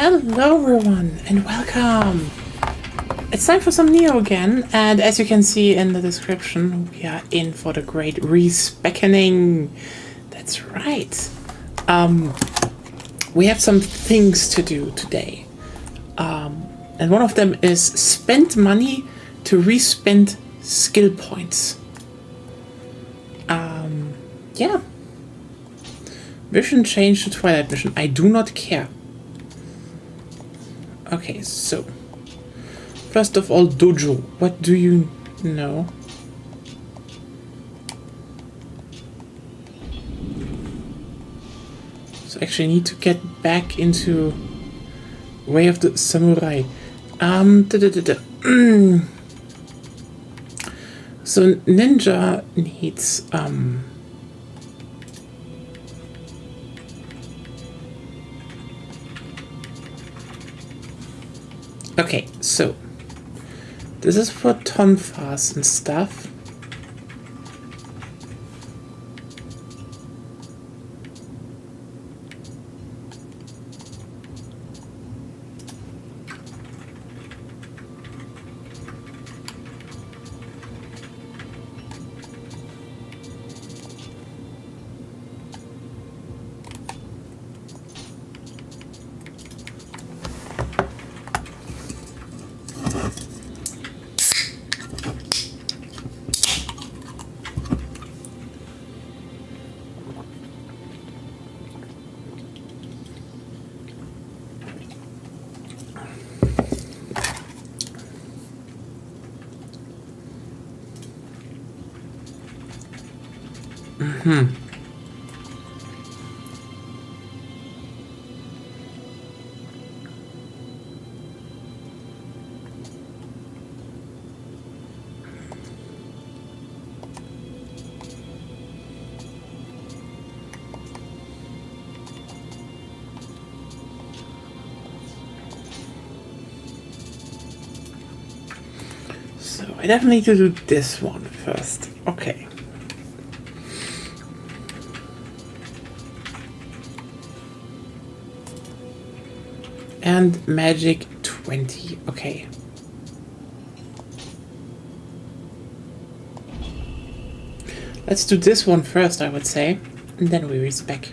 Hello everyone and welcome! It's time for some Nioh again, and as you can see in the description, we are in for the great respeckening. That's right. We have some things to do today. And one of them is spend money to respend skill points. Yeah. Mission change to Twilight mission. I do not care. Okay, so first of all, dojo. What do you know? So actually I need to get back into Way of the Samurai. So ninja needs okay, so this is for tonfas and stuff. So I definitely need to do this one first. Okay. And magic 20. Okay. Let's do this one first, I would say. And then we respec.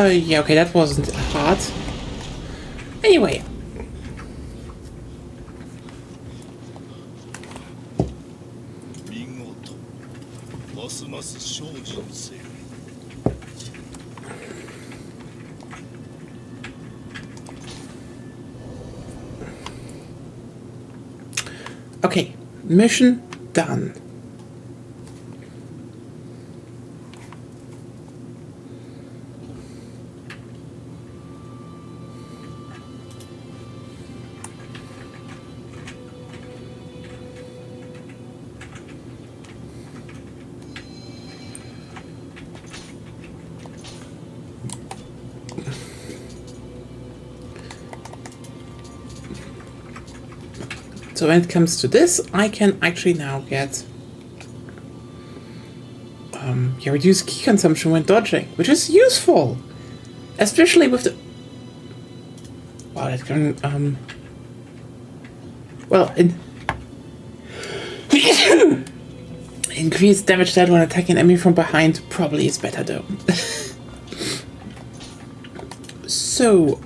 Yeah, okay, that wasn't hard. Anyway. Okay, mission done. So when it comes to this, I can actually now get reduce key consumption when dodging, which is useful, especially with the wow, that can well, increase damage dealt when attacking an enemy from behind probably is better though. So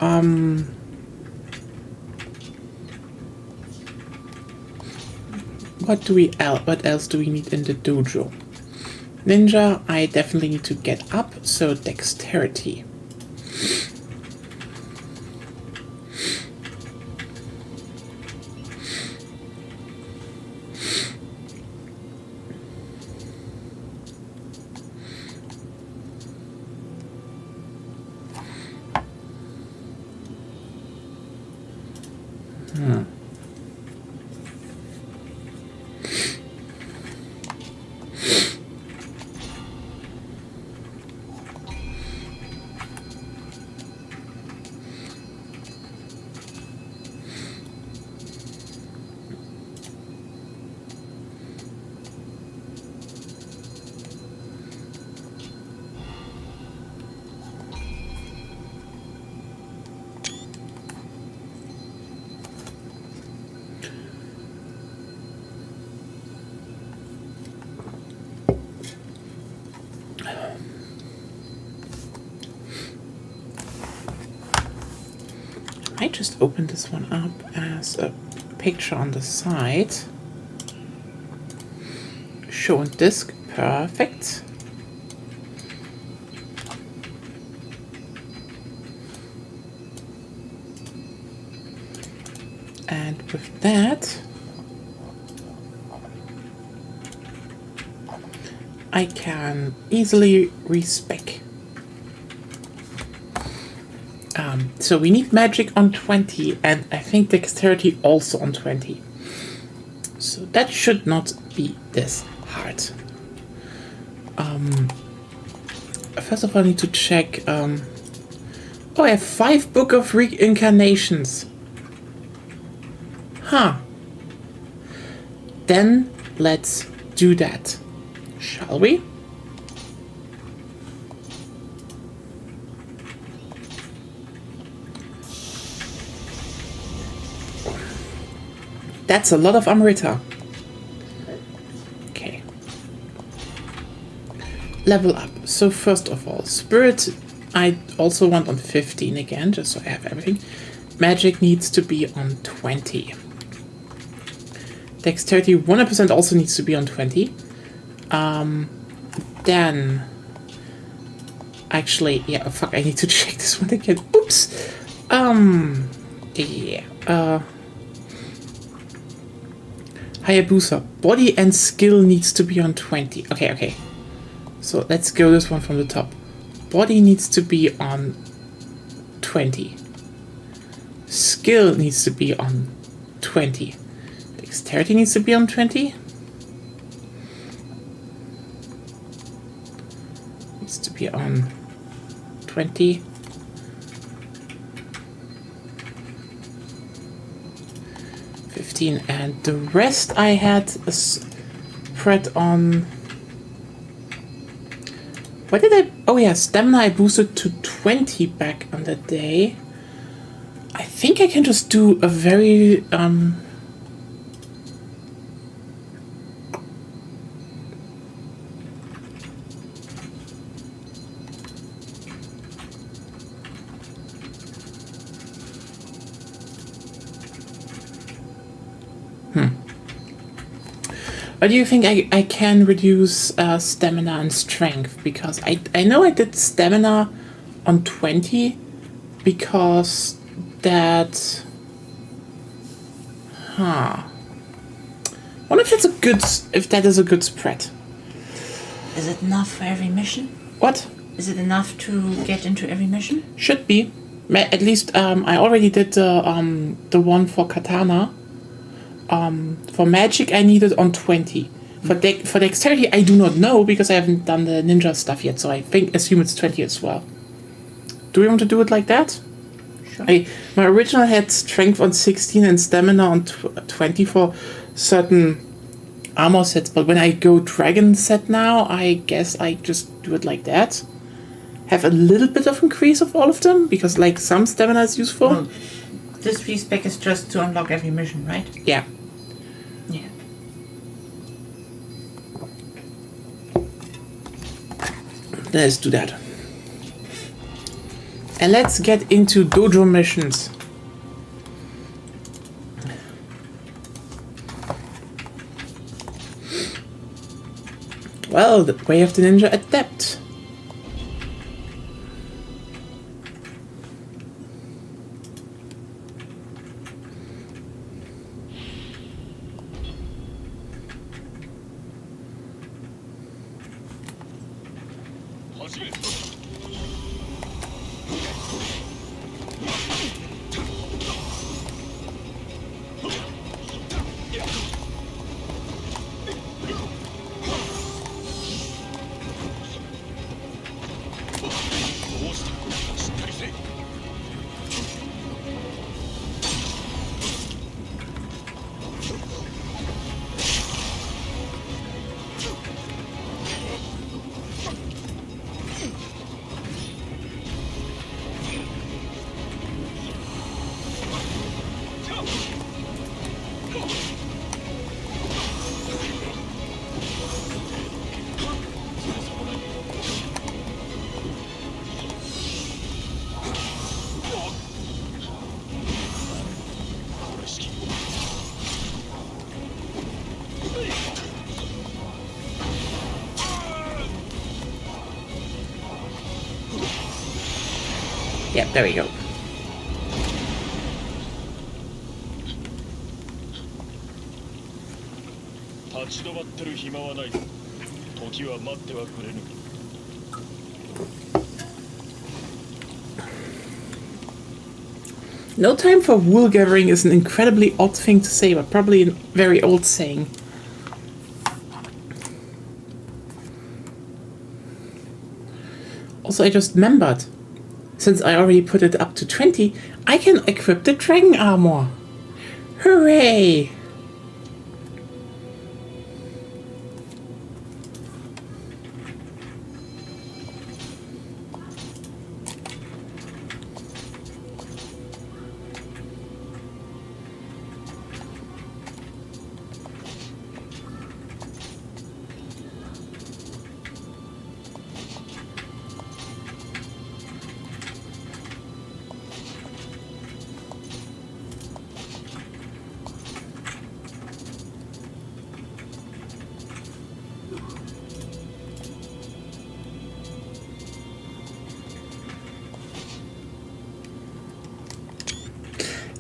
What else do we need in the dojo? Ninja, I definitely need to get up, so dexterity. I just opened this one up as a picture on the side. Show and disk, perfect. And with that, I can easily respec. So we need magic on 20, and I think dexterity also on 20. So that should not be this hard. First of all, I need to check. Oh, I have 5 Book of Reincarnations. Huh. Then let's do that. Shall we? That's a lot of Amrita. Okay. Level up. So first of all, Spirit I also want on 15 again, just so I have everything. Magic needs to be on 20. Dexterity 100% also needs to be on 20. Then... Actually, yeah, fuck, I need to check this one again. Oops! Yeah, Hayabusa. Body and skill needs to be on 20. Okay. So let's go this one from the top. Body needs to be on 20. Skill needs to be on 20. Dexterity needs to be on 20. Needs to be on 20. And the rest I had a spread on. What did I? Oh yeah, stamina I boosted to 20 back on that day. I think I can just do a very Or do you think I can reduce stamina and strength? Because I know I did stamina on 20 because that... Huh. Wonder if that is a good spread. Is it enough for every mission? What? Is it enough to get into every mission? Should be. At least I already did the one for katana. For magic, I need it on 20. For dexterity, I do not know because I haven't done the ninja stuff yet. So I assume it's 20 as well. Do we want to do it like that? Sure. My original had strength on 16 and stamina on 20 for certain armor sets. But when I go dragon set now, I guess I just do it like that. Have a little bit of increase of all of them because like some stamina is useful. Well, this respec is just to unlock every mission, right? Yeah. Yeah. Let's do that. And let's get into dojo missions. Well, the way of the ninja adept. Yep, there we go. 立ち止まってる暇はない。時は待ってはくれぬ。 No time for wool gathering is an incredibly odd thing to say, but probably a very old saying. Also, I just remembered, since I already put it up to 20, I can equip the dragon armor. Hooray!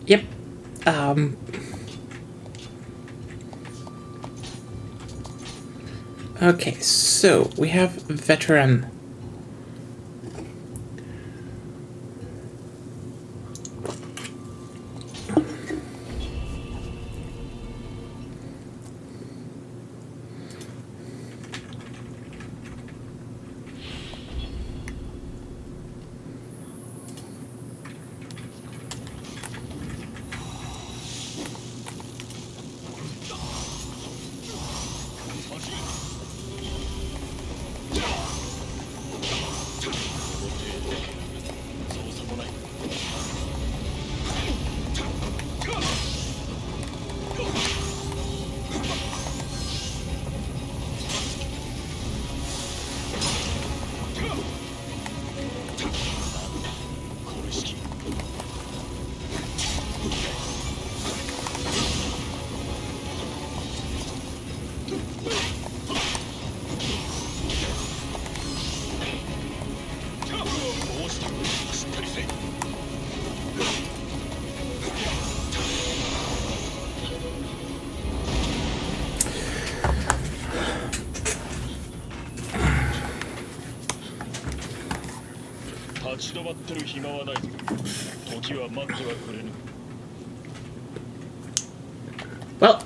Yep. Okay, so we have veteran. Well,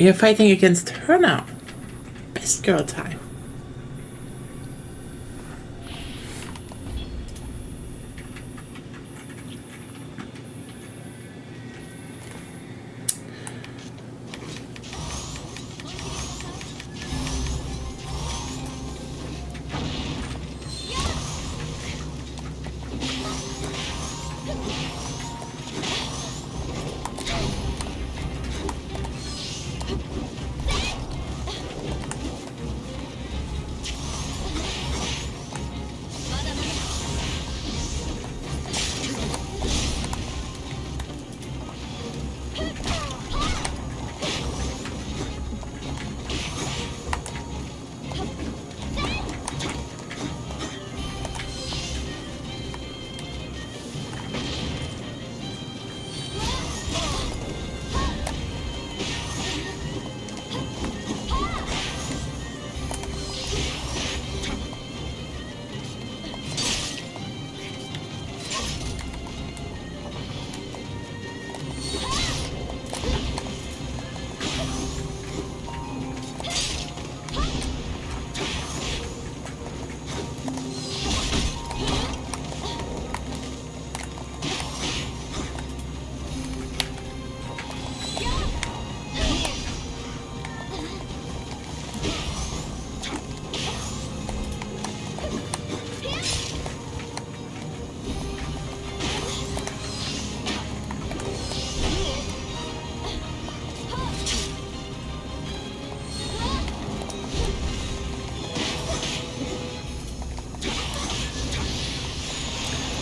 We are fighting against her now. Best girl time.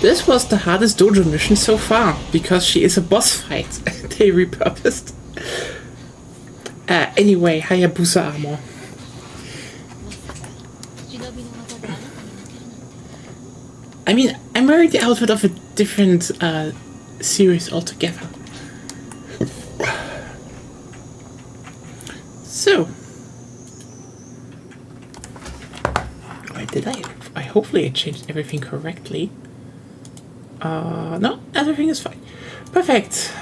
This was the hardest dojo mission so far, because she is a boss fight. They repurposed. Anyway, Hayabusa armor. I mean, I'm wearing the outfit of a different series altogether. So. Wait, did I hopefully I changed everything correctly. No, everything is fine. Perfect.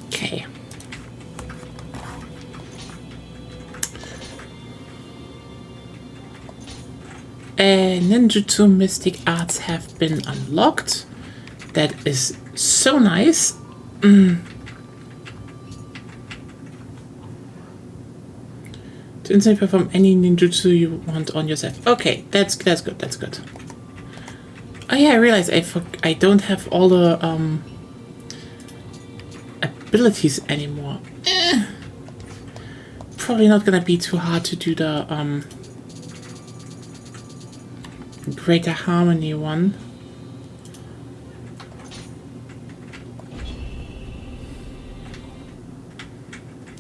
Okay. Ninjutsu Mystic Arts have been unlocked. That is so nice. To instantly perform any ninjutsu you want on yourself. Okay, that's good. That's good. Oh yeah, I realized I don't have all the abilities anymore. Probably not gonna be too hard to do the Greater Harmony one.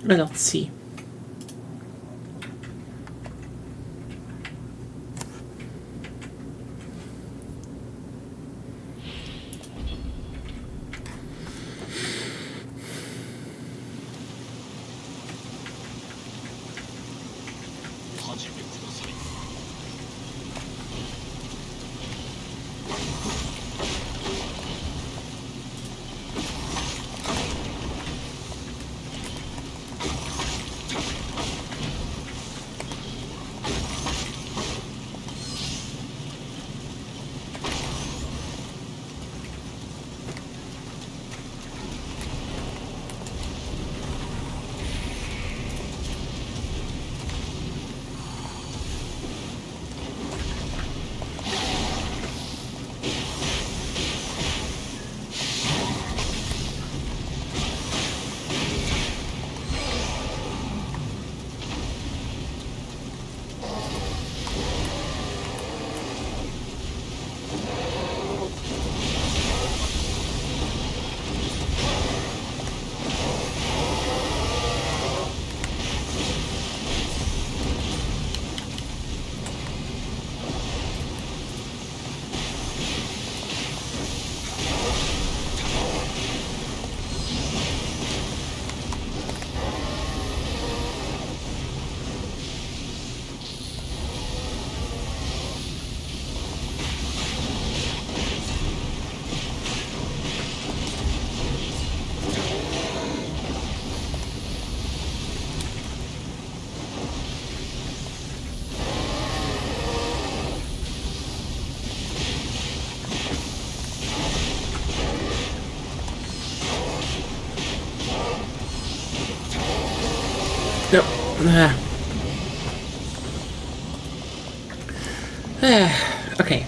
But let's see. No. Okay.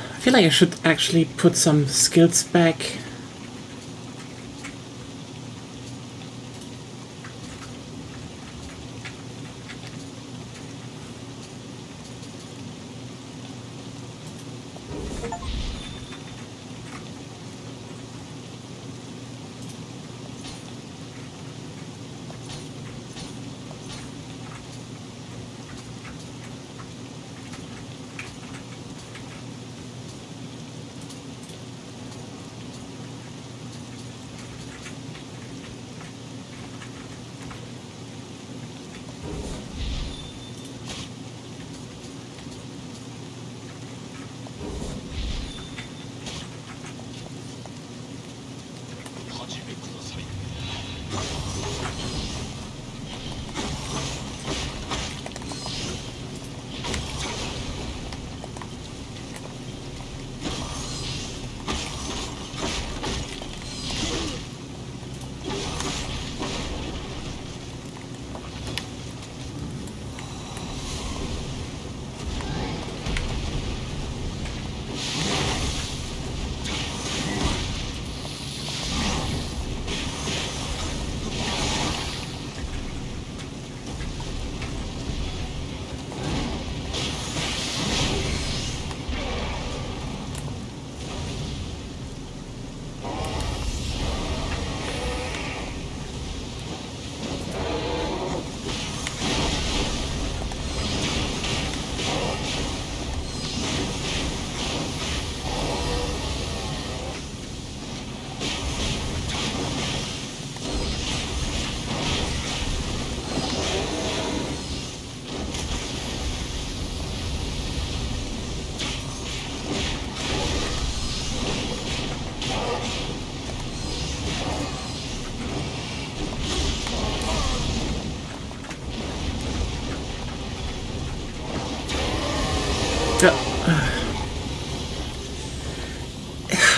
I feel like I should actually put some skills back.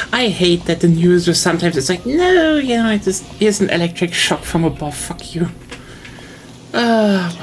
I hate that the news just sometimes it's like, no, you know, here's an electric shock from above, fuck you. Well.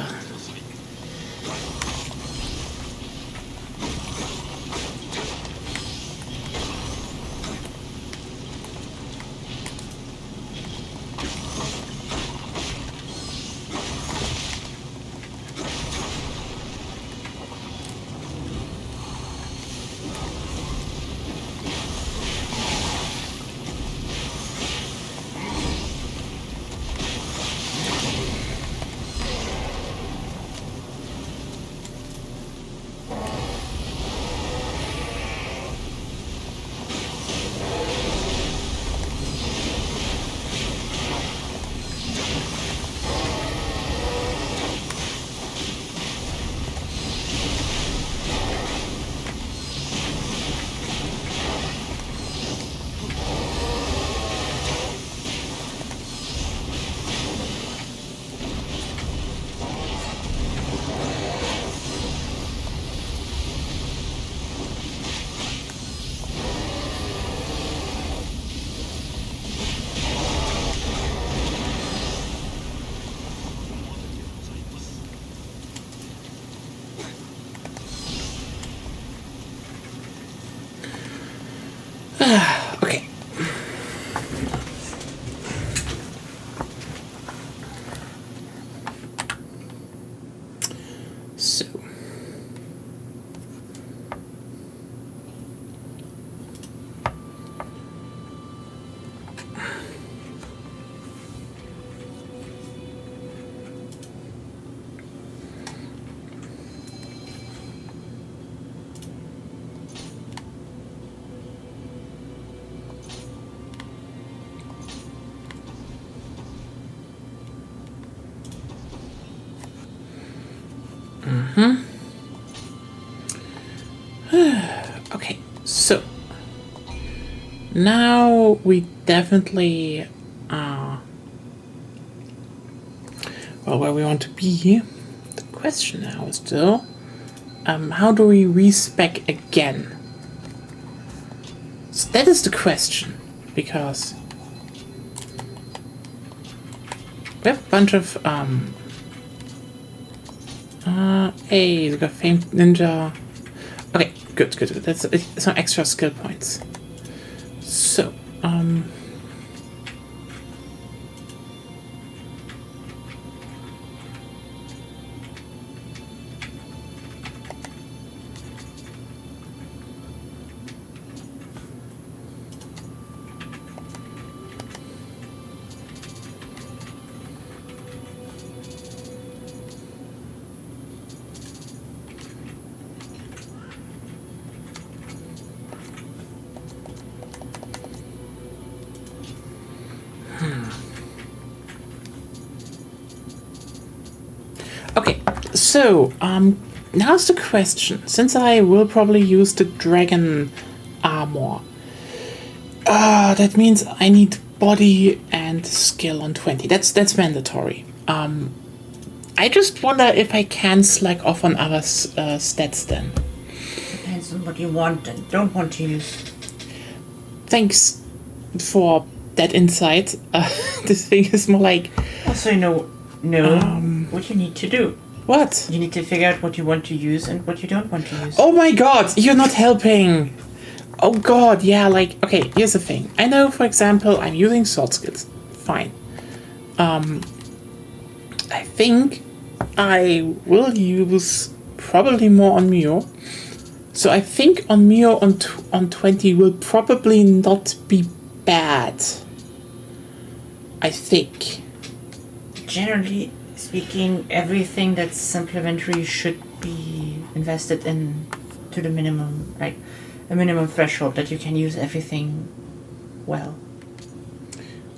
Okay, so now we definitely are well where we want to be. The question now is still, how do we respec again? So that is the question, because we have a bunch of hey, we got famed ninja. Okay, good. That's some extra skill points. So, okay, so, now's the question. Since I will probably use the dragon armor, that means I need body and skill on 20. That's mandatory. I just wonder if I can slack off on other stats then. Depends on what you want and don't want to use. Thanks for that insight. This thing is more like... Also, know what you need to do. What? You need to figure out what you want to use and what you don't want to use. Oh my god, you're not helping! Oh god, yeah, like, okay, here's the thing. I know, for example, I'm using sword skills. Fine. I think I will use probably more on Nioh. So I think on Nioh on 20 will probably not be bad. I think. Generally speaking, everything that's supplementary should be invested in to the minimum, like a minimum threshold that you can use everything well.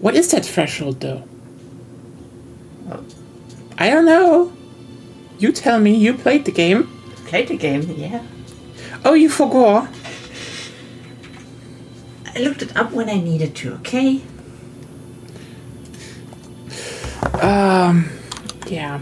What is that threshold though? Well, I don't know. You tell me, you played the game. played the game, yeah. Oh, you forgot? I looked it up when I needed to, okay? Yeah.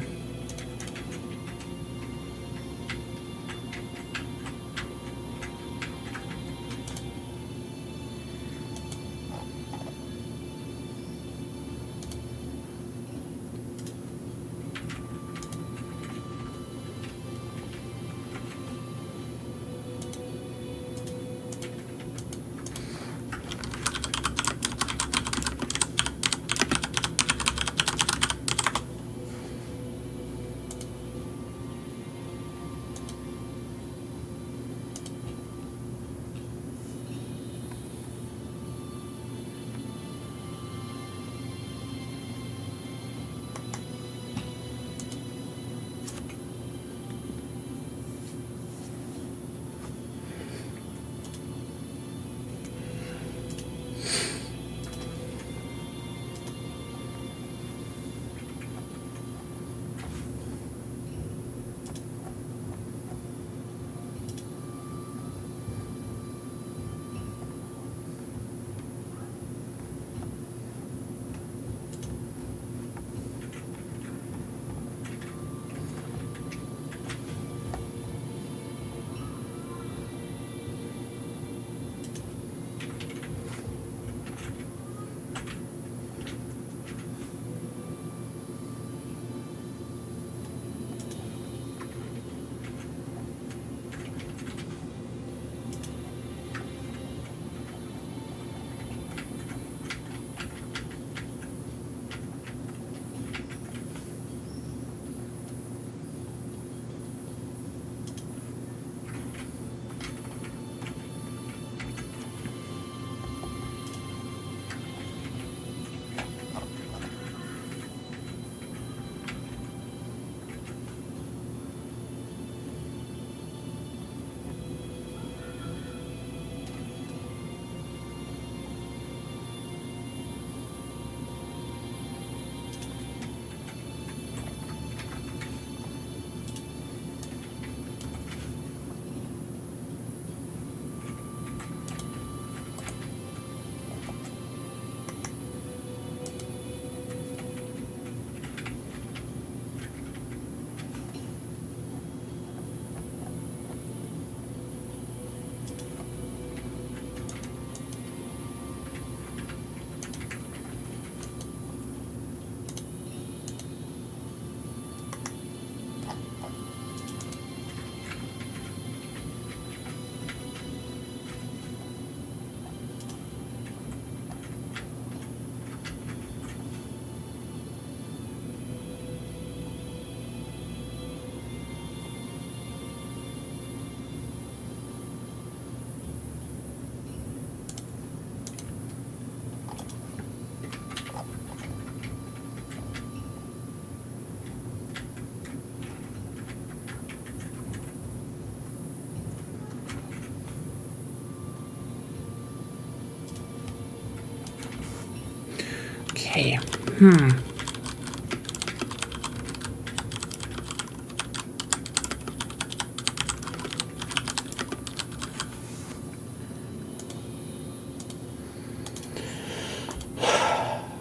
Okay.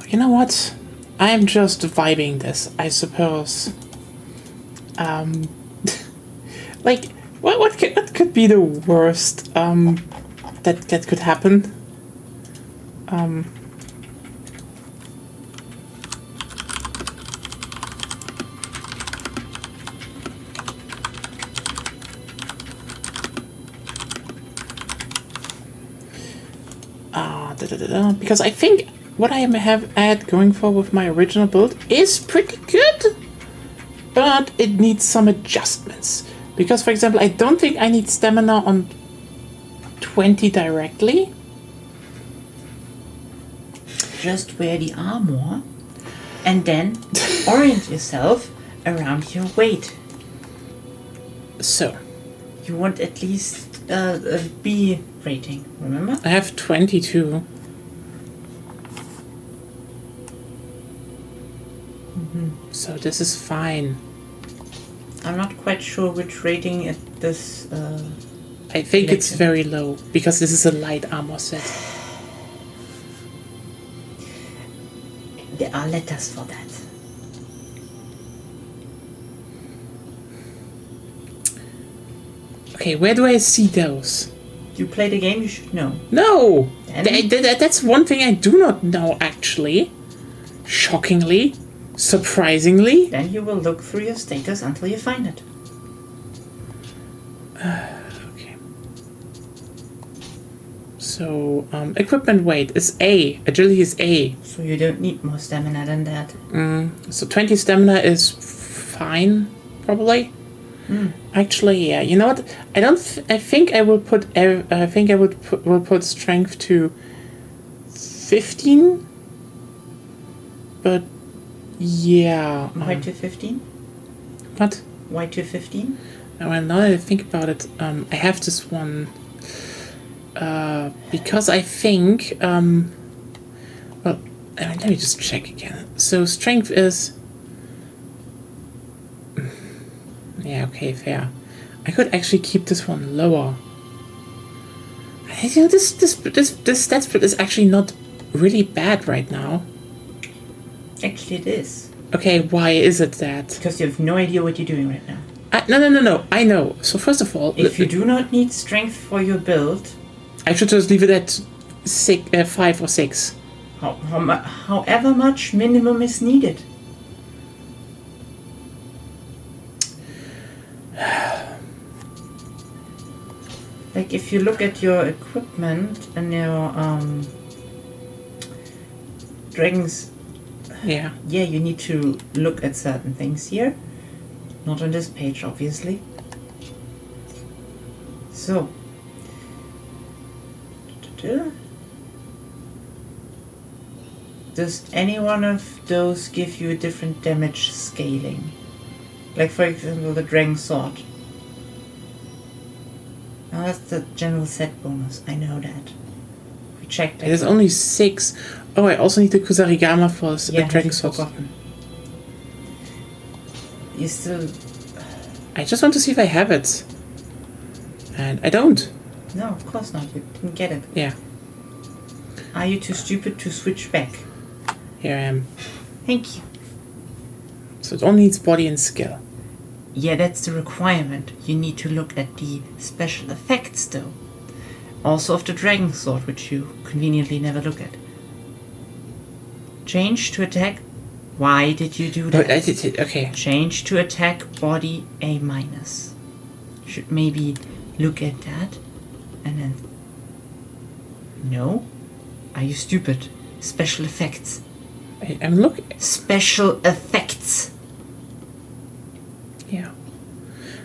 You know what? I'm just vibing this, I suppose. Like, what could be the worst that could happen? Because I think what I have had going for with my original build is pretty good, but it needs some adjustments. Because, for example, I don't think I need stamina on 20 directly. Just wear the armor and then orient yourself around your weight. So, you want at least a B rating, remember? I have 22. So this is fine. I'm not quite sure which rating at this... I think it's very low, because this is a light armor set. There are letters for that. Okay, where do I see those? You play the game, you should know. No! That's one thing I do not know, actually. Shockingly. Surprisingly. Then you will look through your status until you find it. Okay. So, equipment weight is A. Agility is A. So you don't need more stamina than that. So 20 stamina is fine, probably. Actually, yeah. You know what? I think I will put. I think I will put strength to 15. But yeah. Why to 15? What? Why to 15? Well, now that I think about it, I have this one. Because I think. Well, let me just check again. So strength is. Yeah, okay, fair. I could actually keep this one lower. I think this stat split is actually not really bad right now. Actually, it is. Okay, why is it that? Because you have no idea what you're doing right now. No. I know. So first of all, if you do not need strength for your build, I should just leave it at 5 or 6. However much minimum is needed. Like if you look at your equipment and your dragons, yeah, you need to look at certain things here. Not on this page, obviously. So, does any one of those give you a different damage scaling? Like for example, the dragon sword. Now that's the general set bonus. I know that. We checked it. There's only 6. Oh, I also need the Kusarigama for the dragon sword. You still... I just want to see if I have it. And I don't. No, of course not. You didn't get it. Yeah. Are you too stupid to switch back? Here I am. Thank you. So it only needs body and skill. Yeah, that's the requirement. You need to look at the special effects, though. Also of the dragon sword, which you conveniently never look at. Change to attack. Why did you do that? I did it. Okay. Change to attack body A-. Should maybe look at that and then... No? Are you stupid? Special effects. I'm looking. Special effects. Yeah.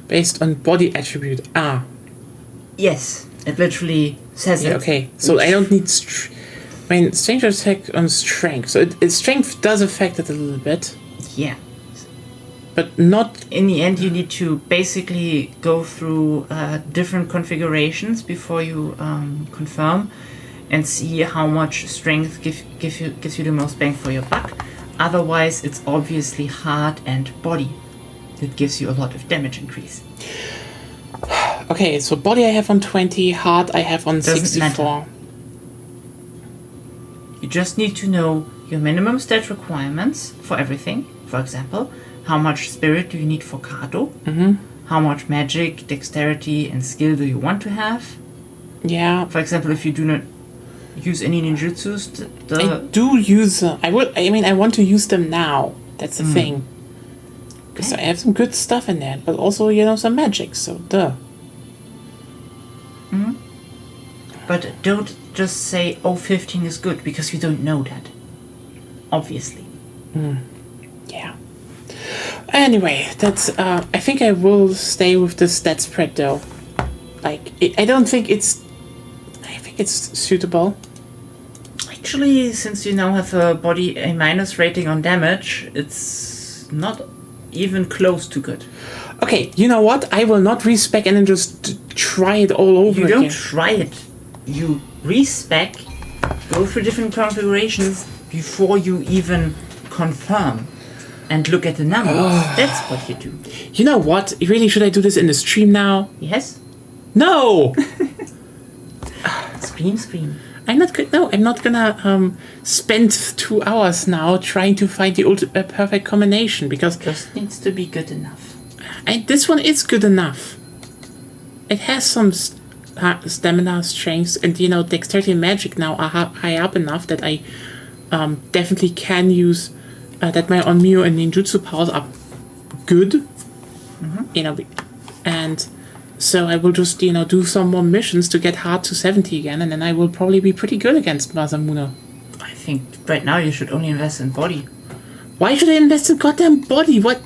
Based on body attribute. Ah. Yes, it literally says it. Okay, so I don't need... strength attack on strength. So strength does affect it a little bit. Yeah. But not... In the end, you need to basically go through different configurations before you confirm. and see how much strength gives you the most bang for your buck. Otherwise, it's obviously heart and body that gives you a lot of damage increase. Okay, so body I have on 20, heart I have on Doesn't 64. matter. You just need to know your minimum stat requirements for everything. For example, how much spirit do you need for Kato? How much magic, dexterity, and skill do you want to have? Yeah. For example, if you do not use any ninjutsus, I do use I want to use them now. That's the thing. Because I have some good stuff in there, but also, some magic, so duh. But don't just say, 15 is good, because you don't know that. Obviously. Yeah. Anyway, that's I think I will stay with the stat spread though. Like, I don't think it's suitable. Actually, since you now have a body A- rating on damage, it's not even close to good. Okay, you know what? I will not respec and then just try it all over You again. don't try it. You respec, go through different configurations before you even confirm and look at the numbers. That's what you do. You know what? Really, should I do this in the stream now? Yes? No! Scream. I'm not gonna spend 2 hours now trying to find the perfect combination, because Just needs to be good enough. this one is good enough. It has some stamina, strength, and dexterity and magic now are high up enough that I definitely can use that my Onmyo and ninjutsu powers are good. And so I will just do some more missions to get hard to 70 again, and then I will probably be pretty good against Masamune. I think right now you should only invest in body. Why should I invest in goddamn body? What?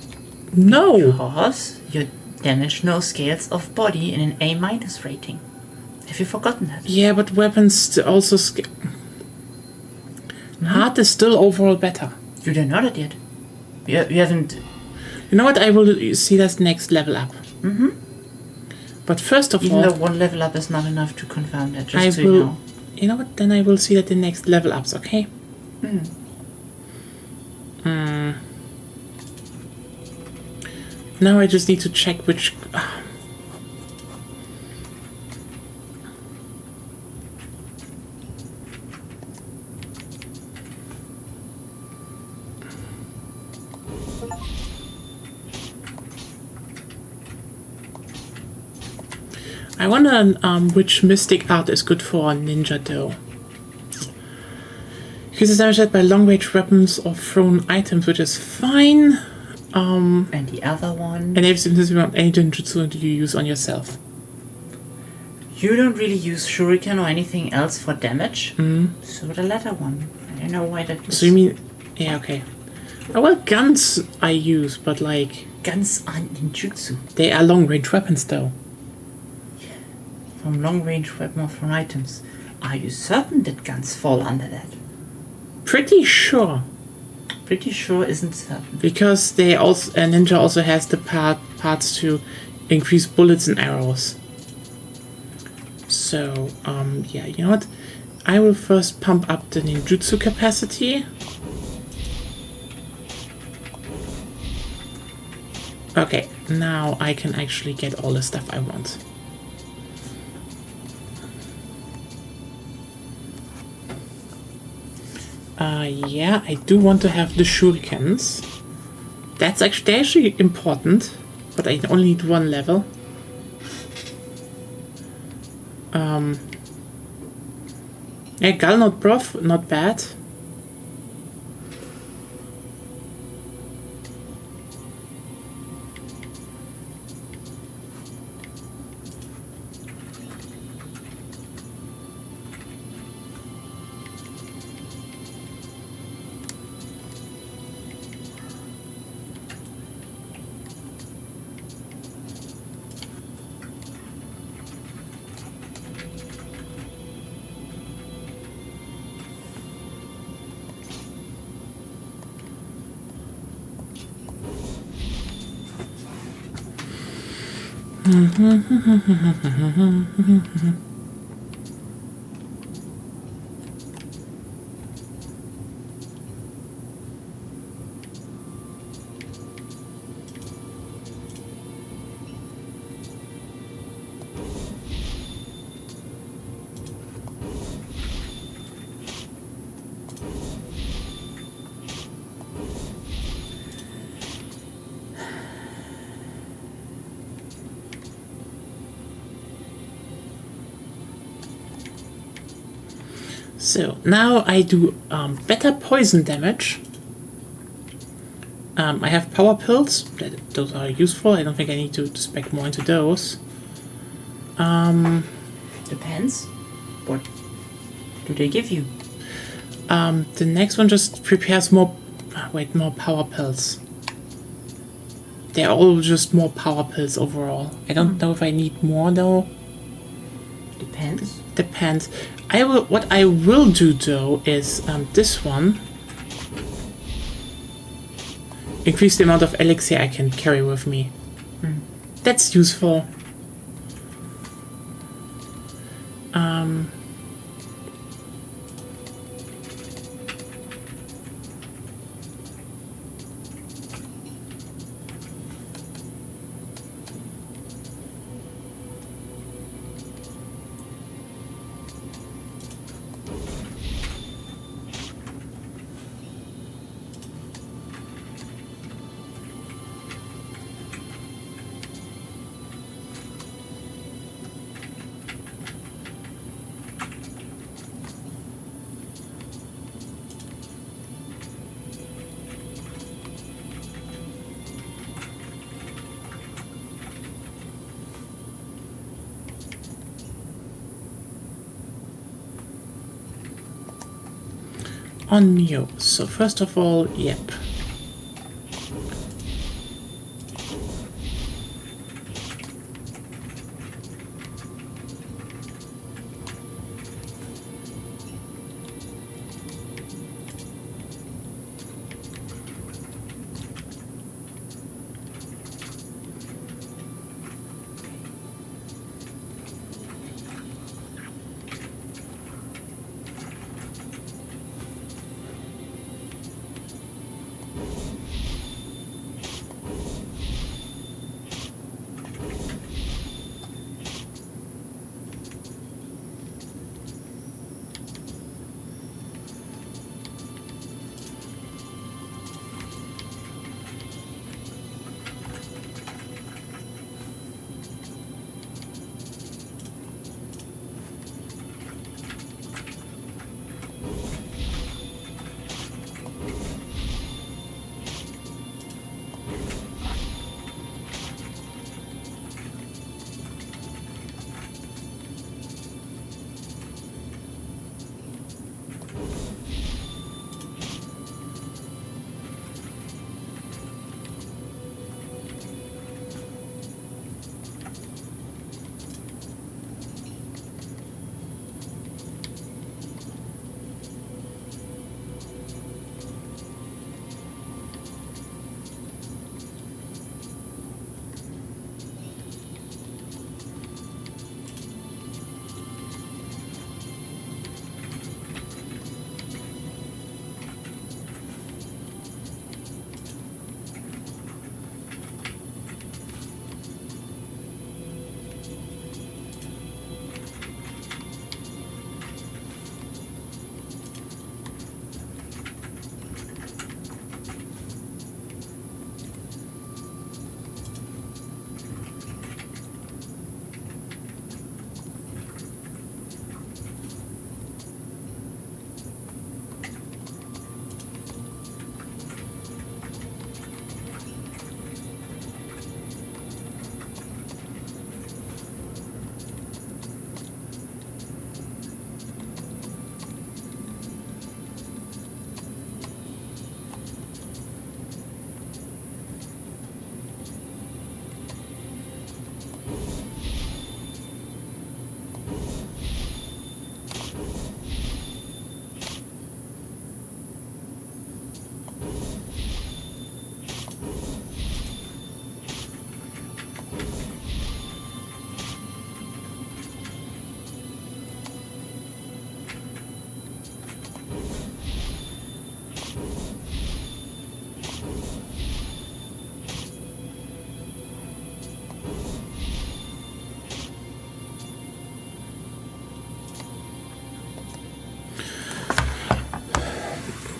No. Because your dimensional scales of body in an A- rating. Have you forgotten that? Yeah, but weapons also Heart is still overall better. You don't know that yet. You haven't... You know what? I will see that next level up. But first of Even all... though one level up is not enough to confirm that, just so you know. You know what? Then I will see that the next level ups, okay? Now I just need to check which... I wonder which mystic art is good for a ninja though. Uses damage by long range weapons or thrown items, which is fine. And the other one... Enables invisibility on any ninjutsu that you use on yourself. You don't really use shuriken or anything else for damage. So the latter one. I don't know why that is. So you mean... Yeah, okay. Well, guns I use, but like... Guns aren't ninjutsu. They are long range weapons though. From long range weapon or from items. Are you certain that guns fall under that? Pretty sure. Pretty sure isn't certain. Because they also... A ninja also has the parts to increase bullets and arrows. So, yeah, you know what? I will first pump up the ninjutsu capacity. Okay, now I can actually get all the stuff I want. Yeah, I do want to have the shurikens. They're actually important, but I only need one level. Yeah, Gal not prof, not bad. So now I do better poison damage. I have power pills. Those are useful. I don't think I need to spec more into those. Depends. What do they give you? The next one just prepares more... more power pills. They're all just more power pills overall. I don't know if I need more though. Depends. Depends. What I will do though is this one. Increase the amount of elixir I can carry with me. That's useful. On Nioh. So first of all, yep.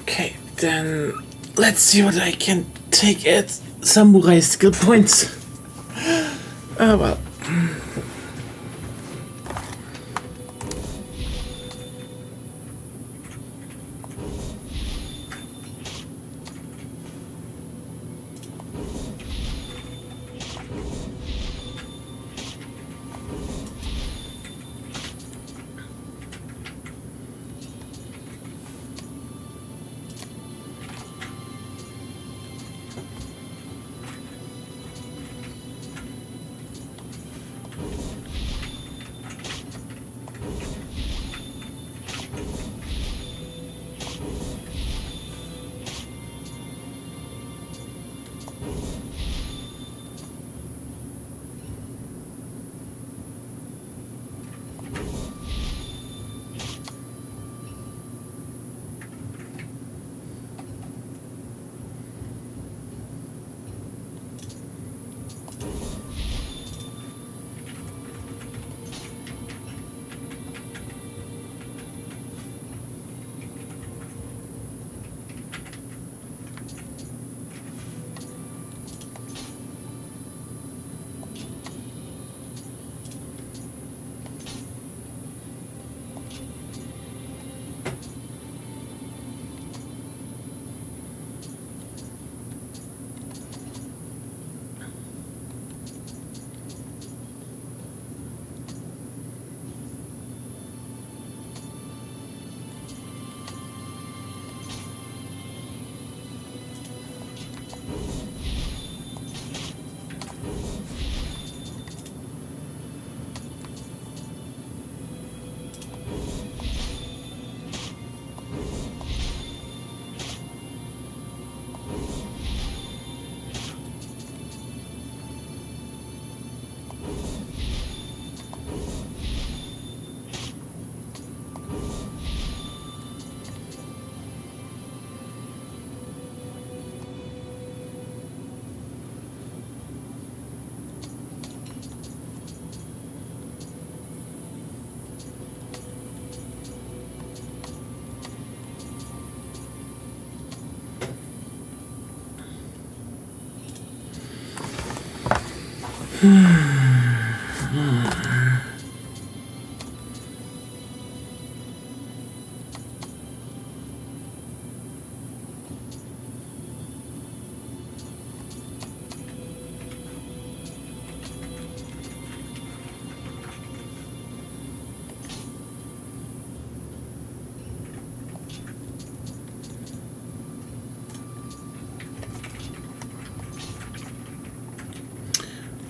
Okay, then let's see what I can take at samurai skill points. Oh well.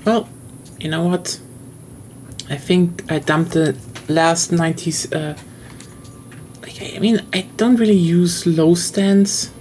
Well, you know what? I think I dumped the last 90s. I mean, I don't really use low stands.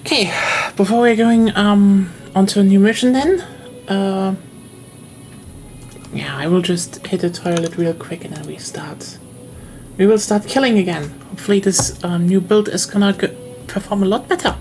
Okay, before we're going onto a new mission then, yeah, I will just hit the toilet real quick and then we will start killing again. Hopefully this new build is gonna perform a lot better.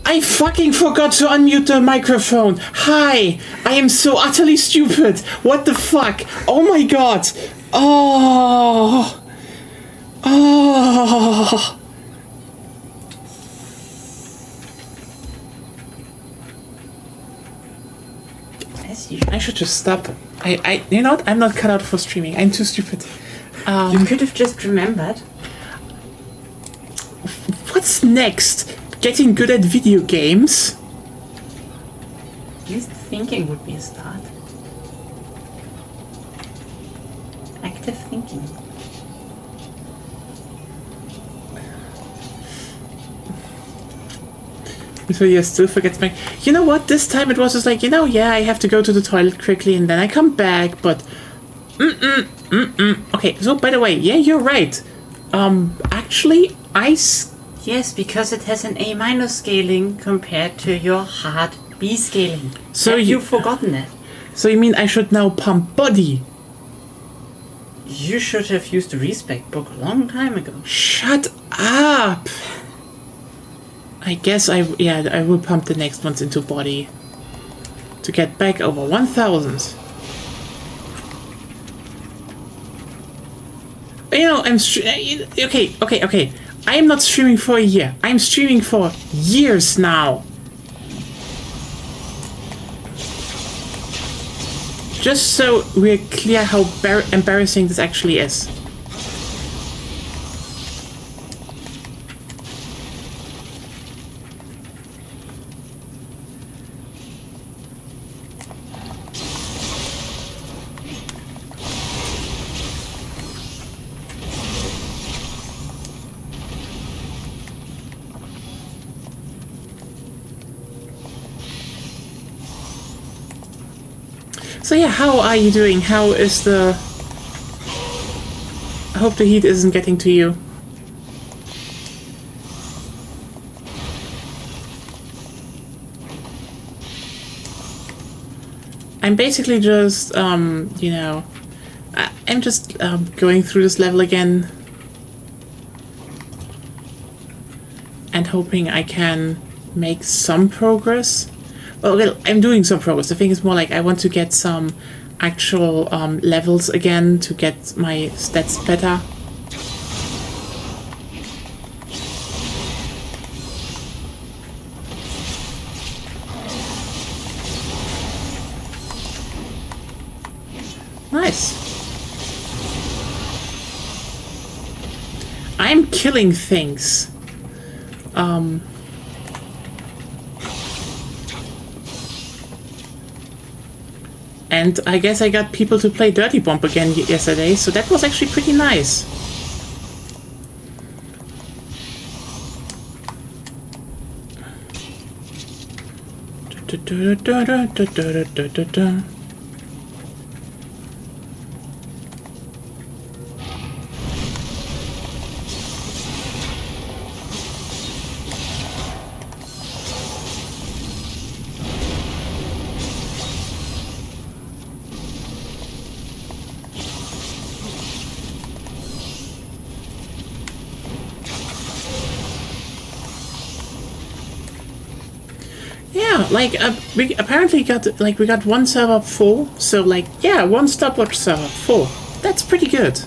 I fucking forgot to unmute the microphone. Hi, I am so utterly stupid. What the fuck? Oh my god. Oh. Oh. I should just stop. You know what? I'm not cut out for streaming. I'm too stupid. You could have just remembered. What's next? Getting good at video games? At least thinking would be a start. Active thinking. So yeah, still forgets my... You know what? This time it was just like, yeah, I have to go to the toilet quickly and then I come back, but... Okay, so by the way, yeah, you're right. Actually, Yes, because it has an A- scaling compared to your hard B scaling. So have you forgotten it? So you mean I should now pump body? You should have used the respec book a long time ago. Shut up! I guess I will pump the next ones into body. To get back over 1,000. Okay. I am not streaming for a year. I'm streaming for years now. Just so we're clear how embarrassing this actually is. So yeah, how are you doing? How is the... I hope the heat isn't getting to you. I'm basically just, I'm just going through this level again. And hoping I can make some progress. Well, I'm doing some progress. The thing is more like I want to get some actual levels again to get my stats better. Nice. I'm killing things. And I guess I got people to play Dirty Bomb again yesterday, so that was actually pretty nice. Yeah, like we apparently we got one server full, so like yeah, one stopwatch server full. That's pretty good.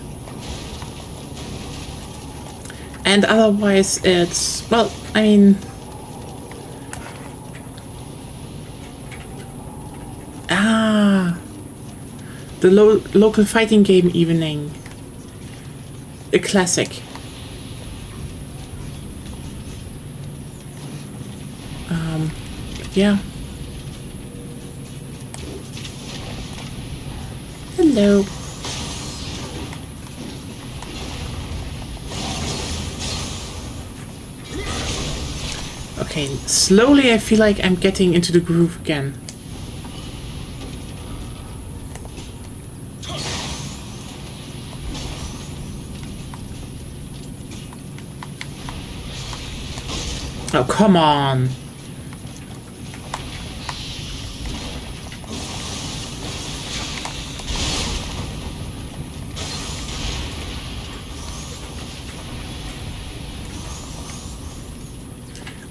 And otherwise, it's well, I mean, the local fighting game evening, a classic. Yeah. Hello. Okay, slowly I feel like I'm getting into the groove again. Oh, come on.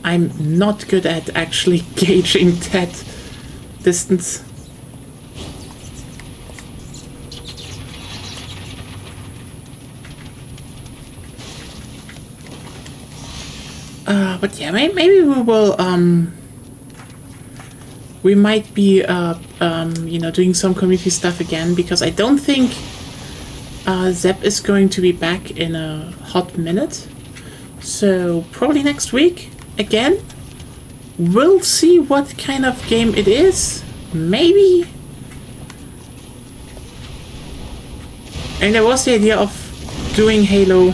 I'm not good at actually gauging that distance. But yeah, maybe we will, we might be, doing some community stuff again, because I don't think Zep is going to be back in a hot minute. So probably next week again. We'll see what kind of game it is. Maybe. And there was the idea of doing Halo.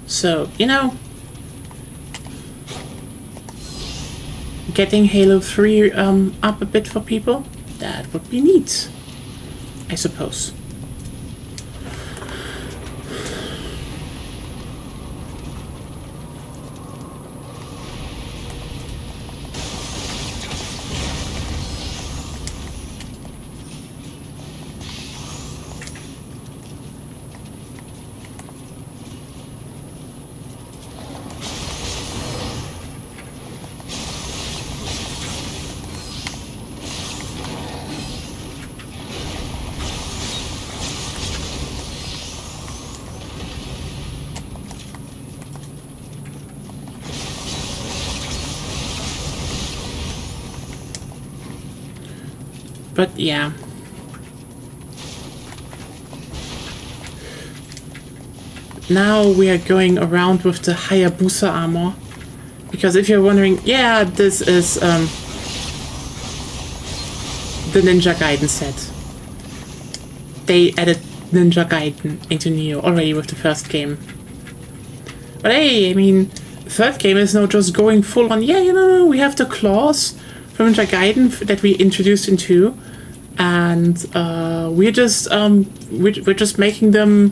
So, getting Halo 3 up a bit for people, that would be neat, I suppose. But yeah. Now we are going around with the Hayabusa armor. Because if you're wondering, yeah, this is the Ninja Gaiden set. They added Ninja Gaiden into Nioh already with the first game. But hey, I mean, the third game is now just going full on, yeah, we have the claws from Ninja Gaiden that we introduced in 2. And we're just making them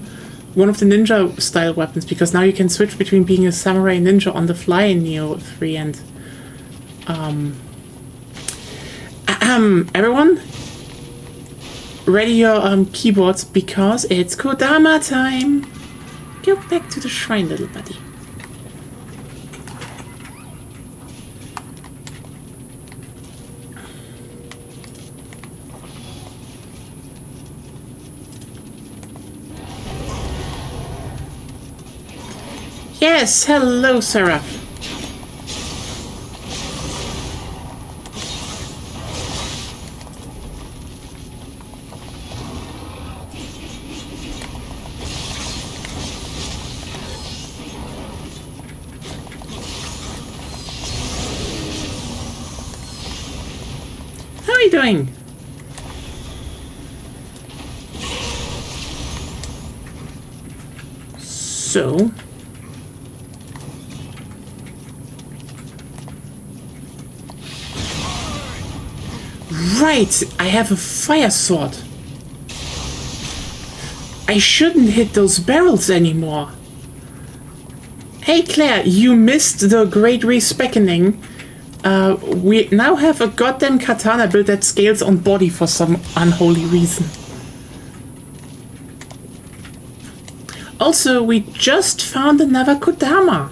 one of the ninja style weapons, because now you can switch between being a samurai and ninja on the fly in Nioh 3. And everyone, ready your keyboards, because it's Kodama time. Go back to the shrine, little buddy. Yes, hello, Seraph. How are you doing? So... Right, I have a fire sword. I shouldn't hit those barrels anymore. Hey Claire, you missed the Great Respeckening. We now have a goddamn katana build that scales on body for some unholy reason. Also, we just found another Kodama.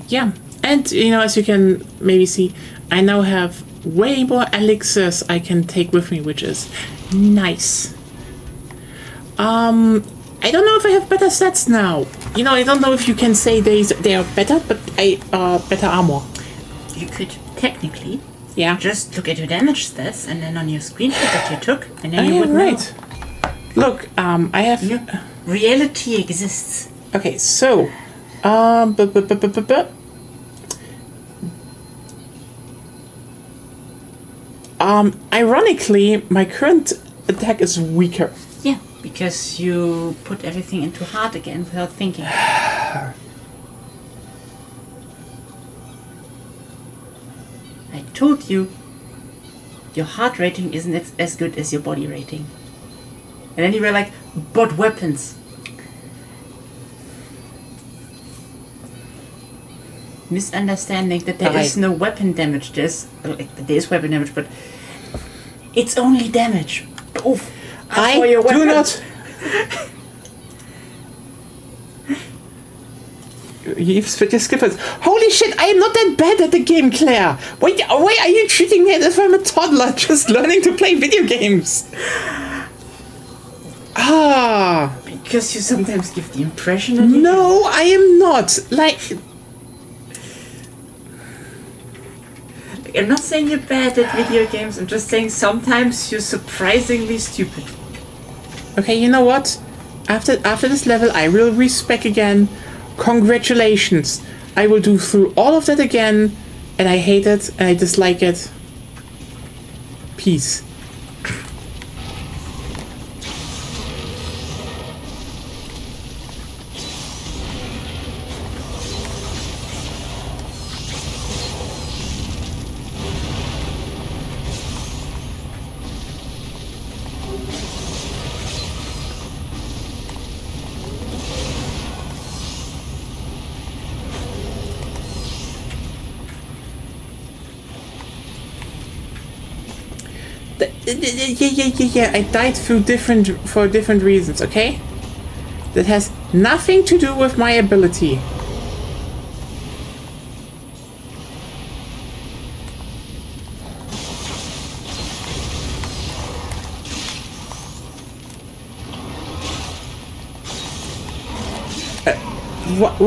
Yeah. And, as you can maybe see, I now have way more elixirs I can take with me, which is nice. I don't know if I have better sets now. I don't know if you can say they are better, but better armor. You could technically just look at your damage stats and then on your screenshot that you took, and then you would know. Look, I have... Reality exists. Okay, so... ironically, my current attack is weaker. Yeah, because you put everything into hard again without thinking. I told you, your heart rating isn't as good as your body rating. And then you were like, but weapons. Misunderstanding that there is no weapon damage. There is weapon damage, but it's only damage. Oof. I do not. You skip it. Holy shit! I am not that bad at the game, Claire. Why are you treating me as if I'm a toddler just learning to play video games? Ah. Because you sometimes give the impression that you No, I am not. Like. I'm not saying you're bad at video games, I'm just saying sometimes you're surprisingly stupid. Okay, you know what? After this level, I will respec again. Congratulations. I will do through all of that again, and I hate it, and I dislike it. Peace. Yeah. I died for different reasons, okay? That has nothing to do with my ability. What?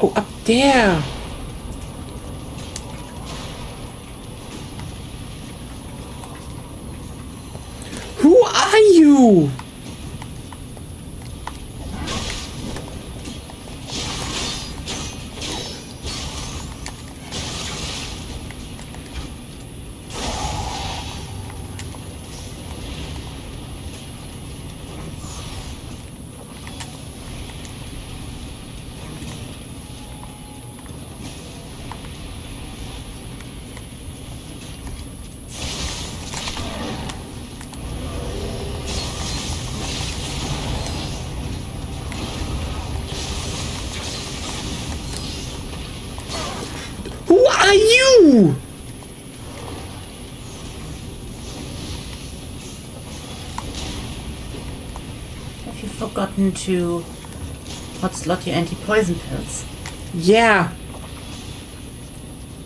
Oh, up there. Who are you? Who are you? Have you forgotten to hot slot your anti-poison pills? Yeah.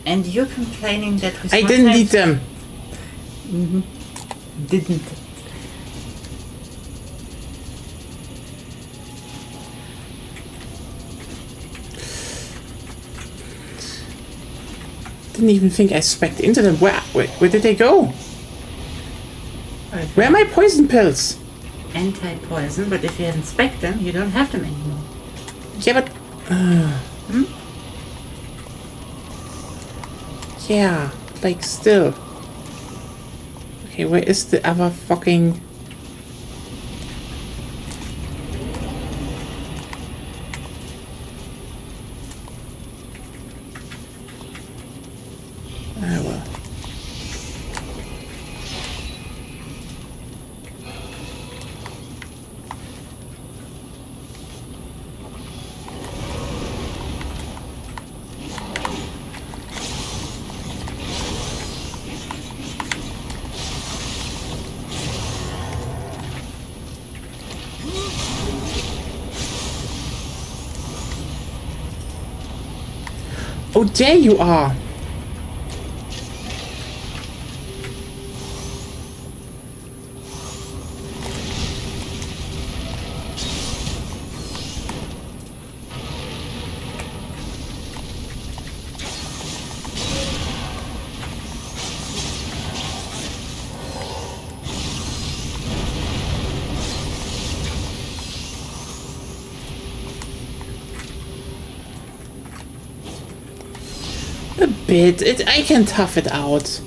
And you're complaining that we I didn't need them. Didn't. Didn't even think I specced into them. Where did they go? Where are my poison pills? Anti-poison, but if you haven't specced them, you don't have them anymore. Yeah, but... Yeah, like still. Okay, where is the other fucking... Oh, there you are. A bit. I can tough it out.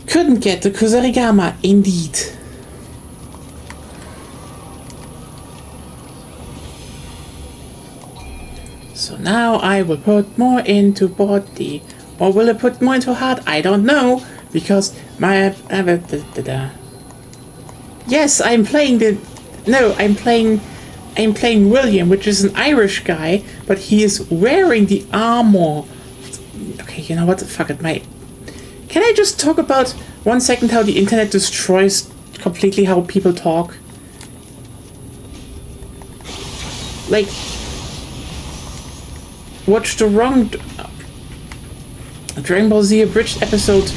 Couldn't get the Kusarigama, indeed. So now I will put more into body. Or will I put more into heart? I don't know. Because my... Yes, I'm playing the... No, I'm playing William, which is an Irish guy. But he is wearing the armor. Okay, you know what? Fuck it, Can I just talk about 1 second how the internet destroys completely how people talk? Like, watch the wrong Dragon Ball Z abridged episode.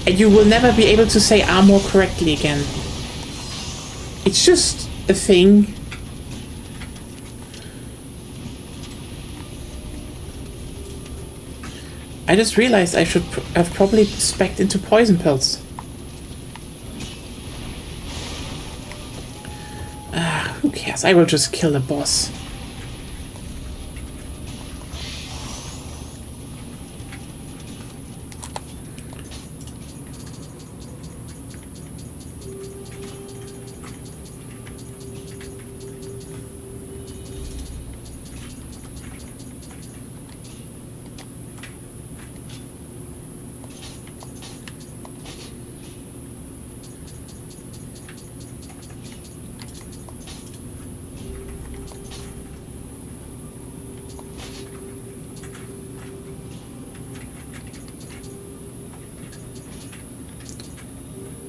And you will never be able to say armor correctly again. It's just a thing. I just realized I should have probably specced into poison pills. Who cares? I will just kill the boss.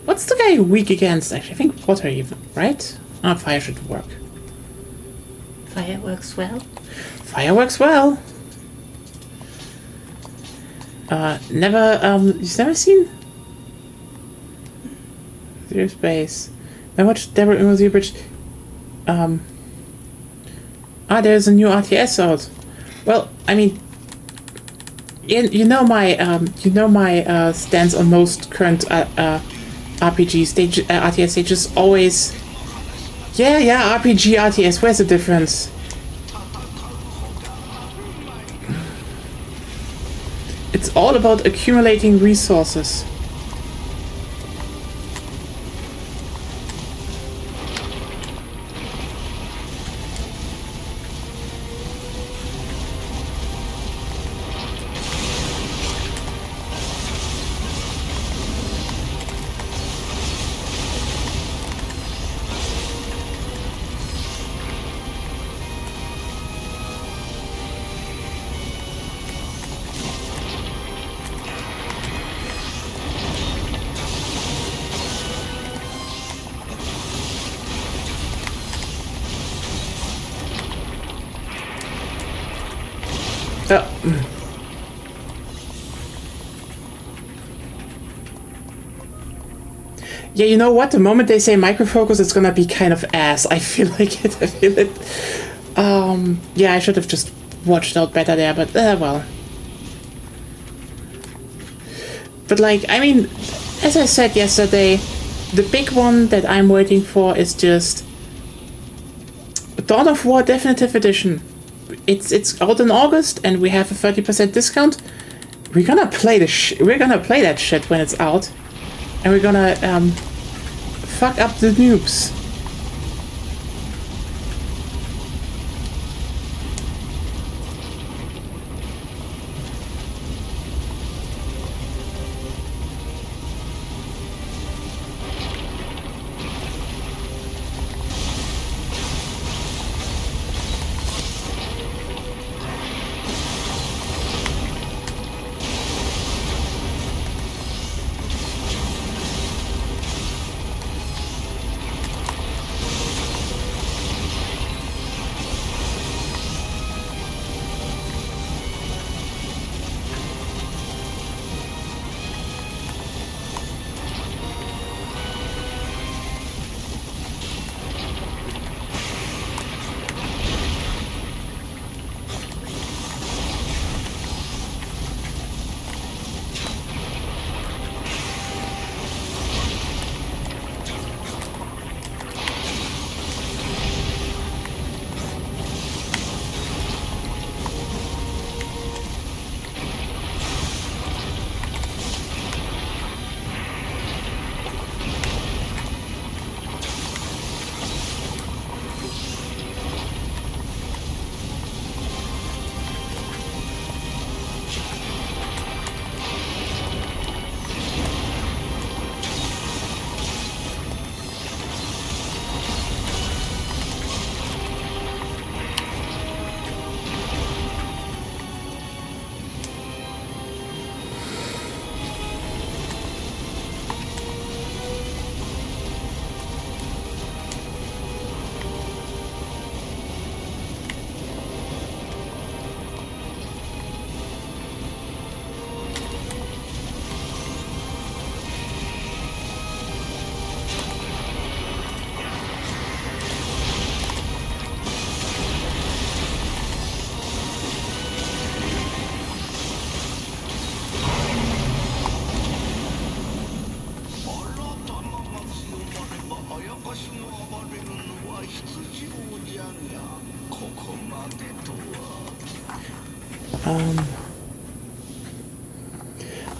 What's the guy weak against, actually? I think water even, right? Oh, fire should work. Fire works well. Fire works well. You've never seen? Zero Space. I watched Deborah Ingle the Bridge. There's a new RTS out. Well, I mean, you know my stance on most current RPGs. RTS. They just always, yeah, RPG, RTS. Where's the difference? It's all about accumulating resources. Yeah, you know what? The moment they say microfocus, it's gonna be kind of ass. I feel like it. I feel it. Yeah, I should have just watched out better there, but well. But like, I mean, as I said yesterday, the big one that I'm waiting for is just Dawn of War Definitive Edition. It's out in August, and we have a 30% discount. we're gonna play we're gonna play that shit when it's out, and we're gonna fuck up the noobs.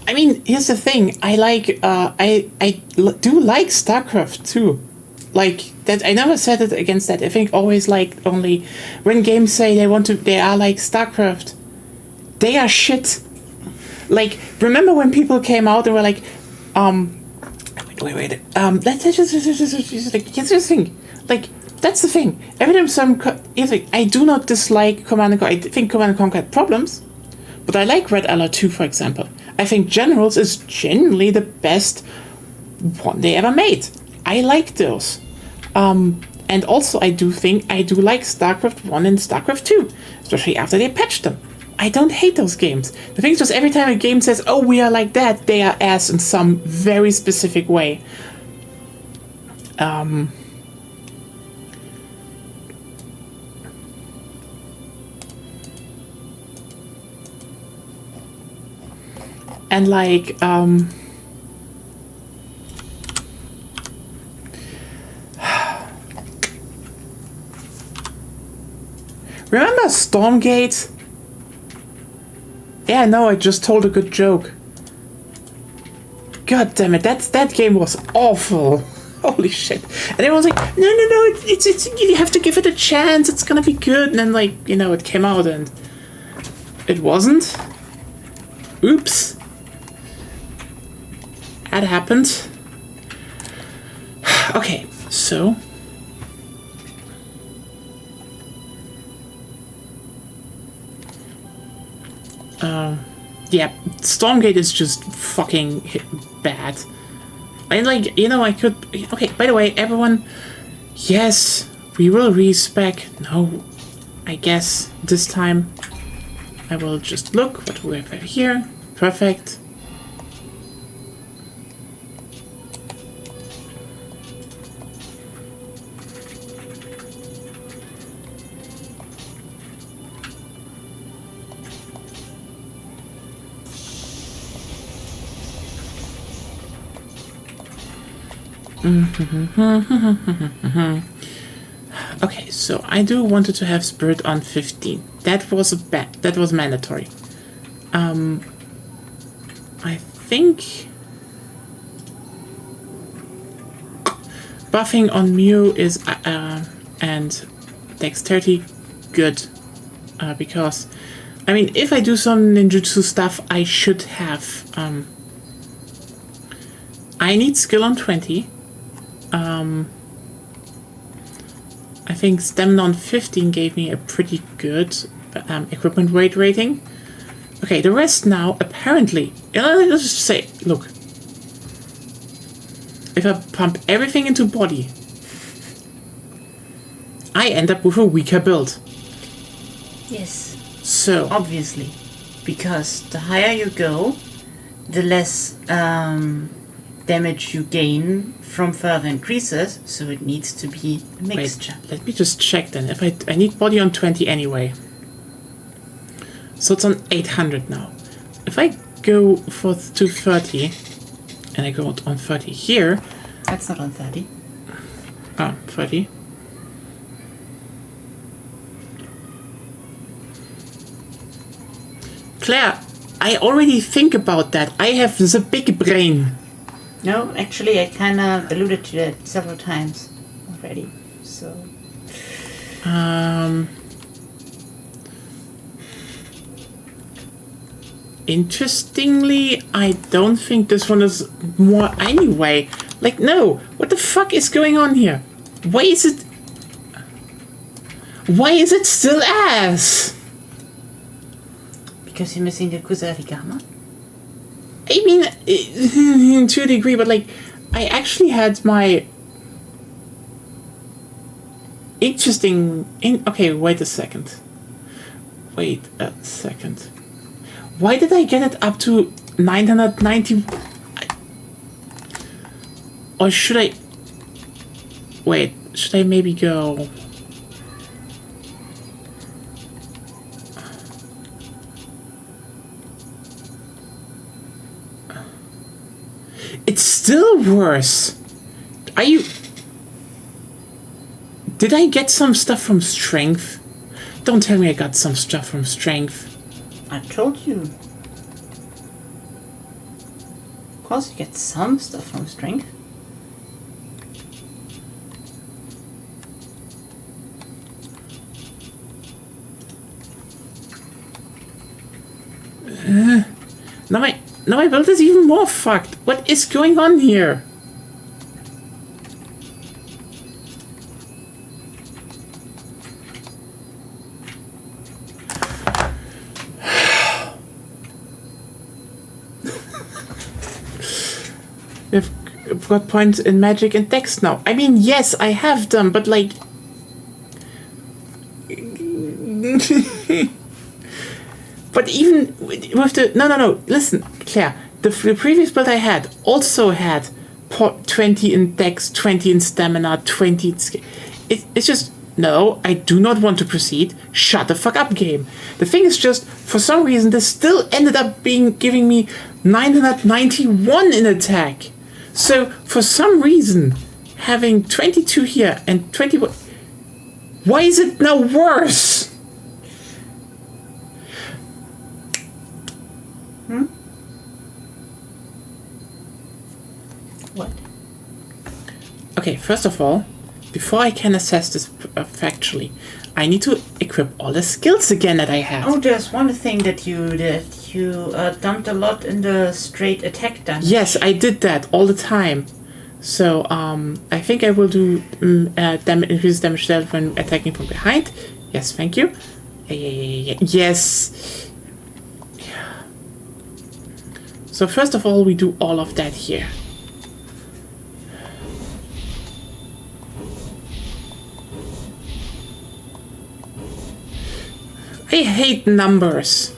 I mean, here's the thing. I like, do like StarCraft too. Like that, I never said it against that. I think always like only when games say they are like StarCraft, they are shit. Like, remember when people came out and were like, wait, let's just think. Like, that's the thing. Every time I do not dislike Command and Conquer. I think Command and Conquer had problems, but I like Red Alert 2, for example. I think Generals is genuinely the best one they ever made. I like those. And also I do like StarCraft 1 and StarCraft 2, especially after they patched them. I don't hate those games. The thing is just every time a game says, oh, we are like that, they are ass in some very specific way. And like, remember Stormgate? Yeah, no, I just told a good joke. God damn it, that game was awful. Holy shit. And everyone's like, no, it's you have to give it a chance, it's gonna be good. And then, like, it came out and it wasn't. Oops. That happened. Okay, so yeah, Stormgate is just fucking bad. I like, I could. Okay, by the way, everyone, yes, we will respec. No, I guess this time I will just look what we have here. Perfect. Okay, so I do wanted to have Spirit on 15. That was mandatory. I think buffing on Mew is and dexterity good because I mean if I do some ninjutsu stuff I should have I need skill on 20. I think stamina on 15 gave me a pretty good equipment weight rating. Okay, the rest now, apparently, let's just say, look. If I pump everything into body, I end up with a weaker build. Yes. So. Obviously. Because the higher you go, the less damage you gain from further increases, so it needs to be a mixture. Wait, let me just check then. If I need body on 20 anyway. So it's on 800 now. If I go to 30, and I go on 30 here. That's not on 30. Oh, 30. Claire, I already think about that. I have the big brain. No, actually, I kind of alluded to that several times already. So. Interestingly, I don't think this one is more anyway. Like, no. What the fuck is going on here? Why is it still ass? Because you're missing the Kusarigama? I mean, to a degree, but like, I actually had my okay, wait a second. Why did I get it up to 990? Or should I... Wait, should I maybe go... It's still worse. Are you... Did I get some stuff from strength? Don't tell me I got some stuff from strength. I told you. Of course you get some stuff from strength. Now my build is even more fucked. What is going on here? We've got points in magic and dex now. I mean, yes, I have them, but like... But even with the... No. Listen, Claire. The previous build I had also had 20 in dex, 20 in stamina, 20 in skill. It's just... No, I do not want to proceed. Shut the fuck up, game. The thing is just, for some reason, this still ended up giving me 991 in attack. So, for some reason, having 22 here and 21... Why is it now worse? What? Okay, first of all, before I can assess this factually, I need to equip all the skills again that I have. Oh, there's one thing that you did. You dumped a lot in the straight attack damage. Yes, I did that all the time. So, I think I will do increase damage dealt when attacking from behind. Yes, thank you. Yeah. Yes. So first of all, we do all of that here. I hate numbers.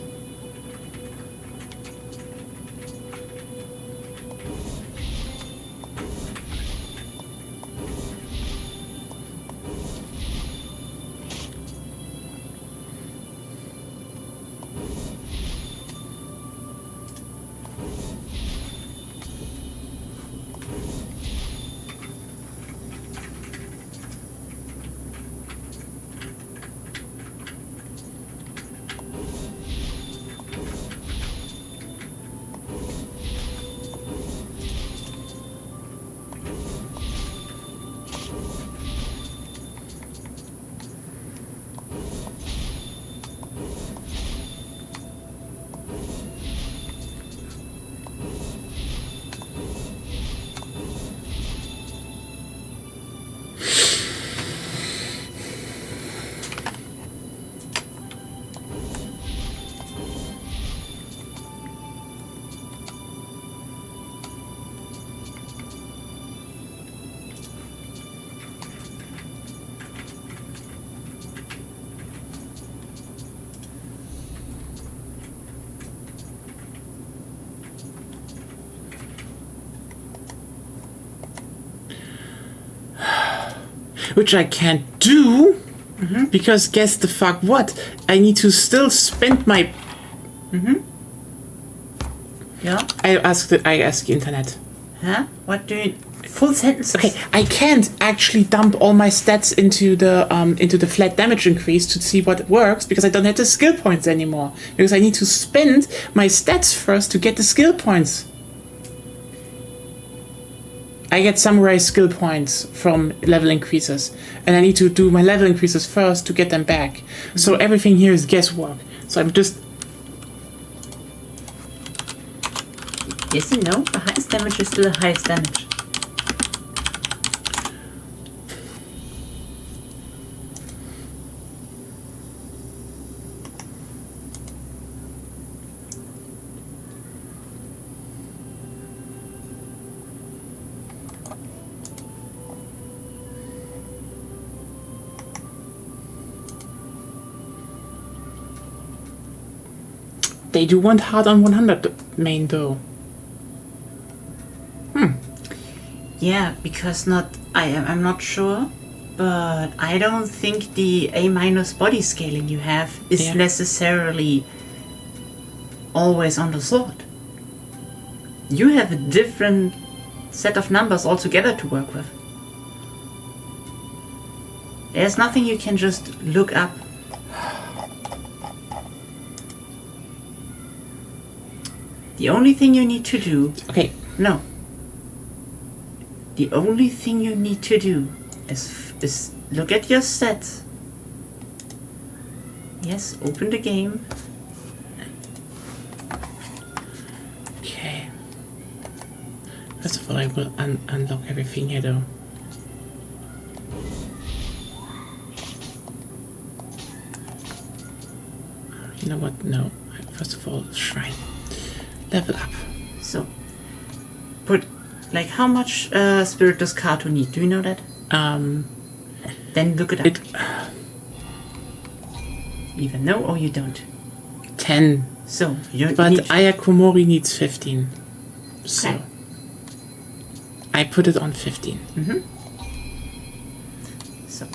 which I can't do, because guess the fuck what? I need to still spend my... Yeah? I ask the internet. Huh? What do you... Full sentences. Okay, I can't actually dump all my stats into the flat damage increase to see what works, because I don't have the skill points anymore. Because I need to spend my stats first to get the skill points. I get samurai skill points from level increases, and I need to do my level increases first to get them back. So everything here is guesswork. So I'm just... Yes and no. The highest damage is still the highest damage. They do want hard on 100 main though. Yeah, because I'm not sure, but I don't think the A- body scaling you have is necessarily always on the sword. You have a different set of numbers altogether to work with. There's nothing you can just look up. The only thing you need to do... Okay. No. The only thing you need to do is look at your stats. Yes, open the game. Okay. First of all, I will unlock everything here though. You know what? No. First of all, shrine. Level up. So, put... Like, how much spirit does Kato need? Do you know that? Then look it up. Either know or you don't. 10. So, you don't But need... Ayakomori needs 15. So, Okay. I put it on 15. So.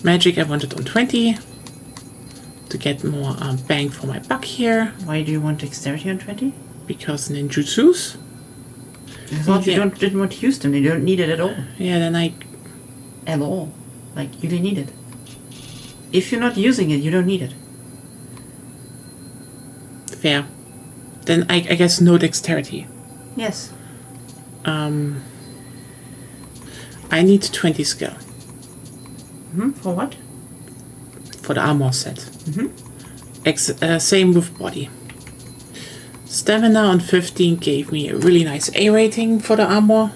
Magic I wanted on 20. To get more bang for my buck here. Why do you want dexterity on 20? Because ninjutsus. I thought you didn't want to use them. You don't need it at all. Yeah, then I... At all. Like, you don't need it. If you're not using it, you don't need it. Fair. Then I guess no dexterity. Yes. I need 20 skill. For what? For the armor set. Same with body. Stamina on 15 gave me a really nice A rating for the armor.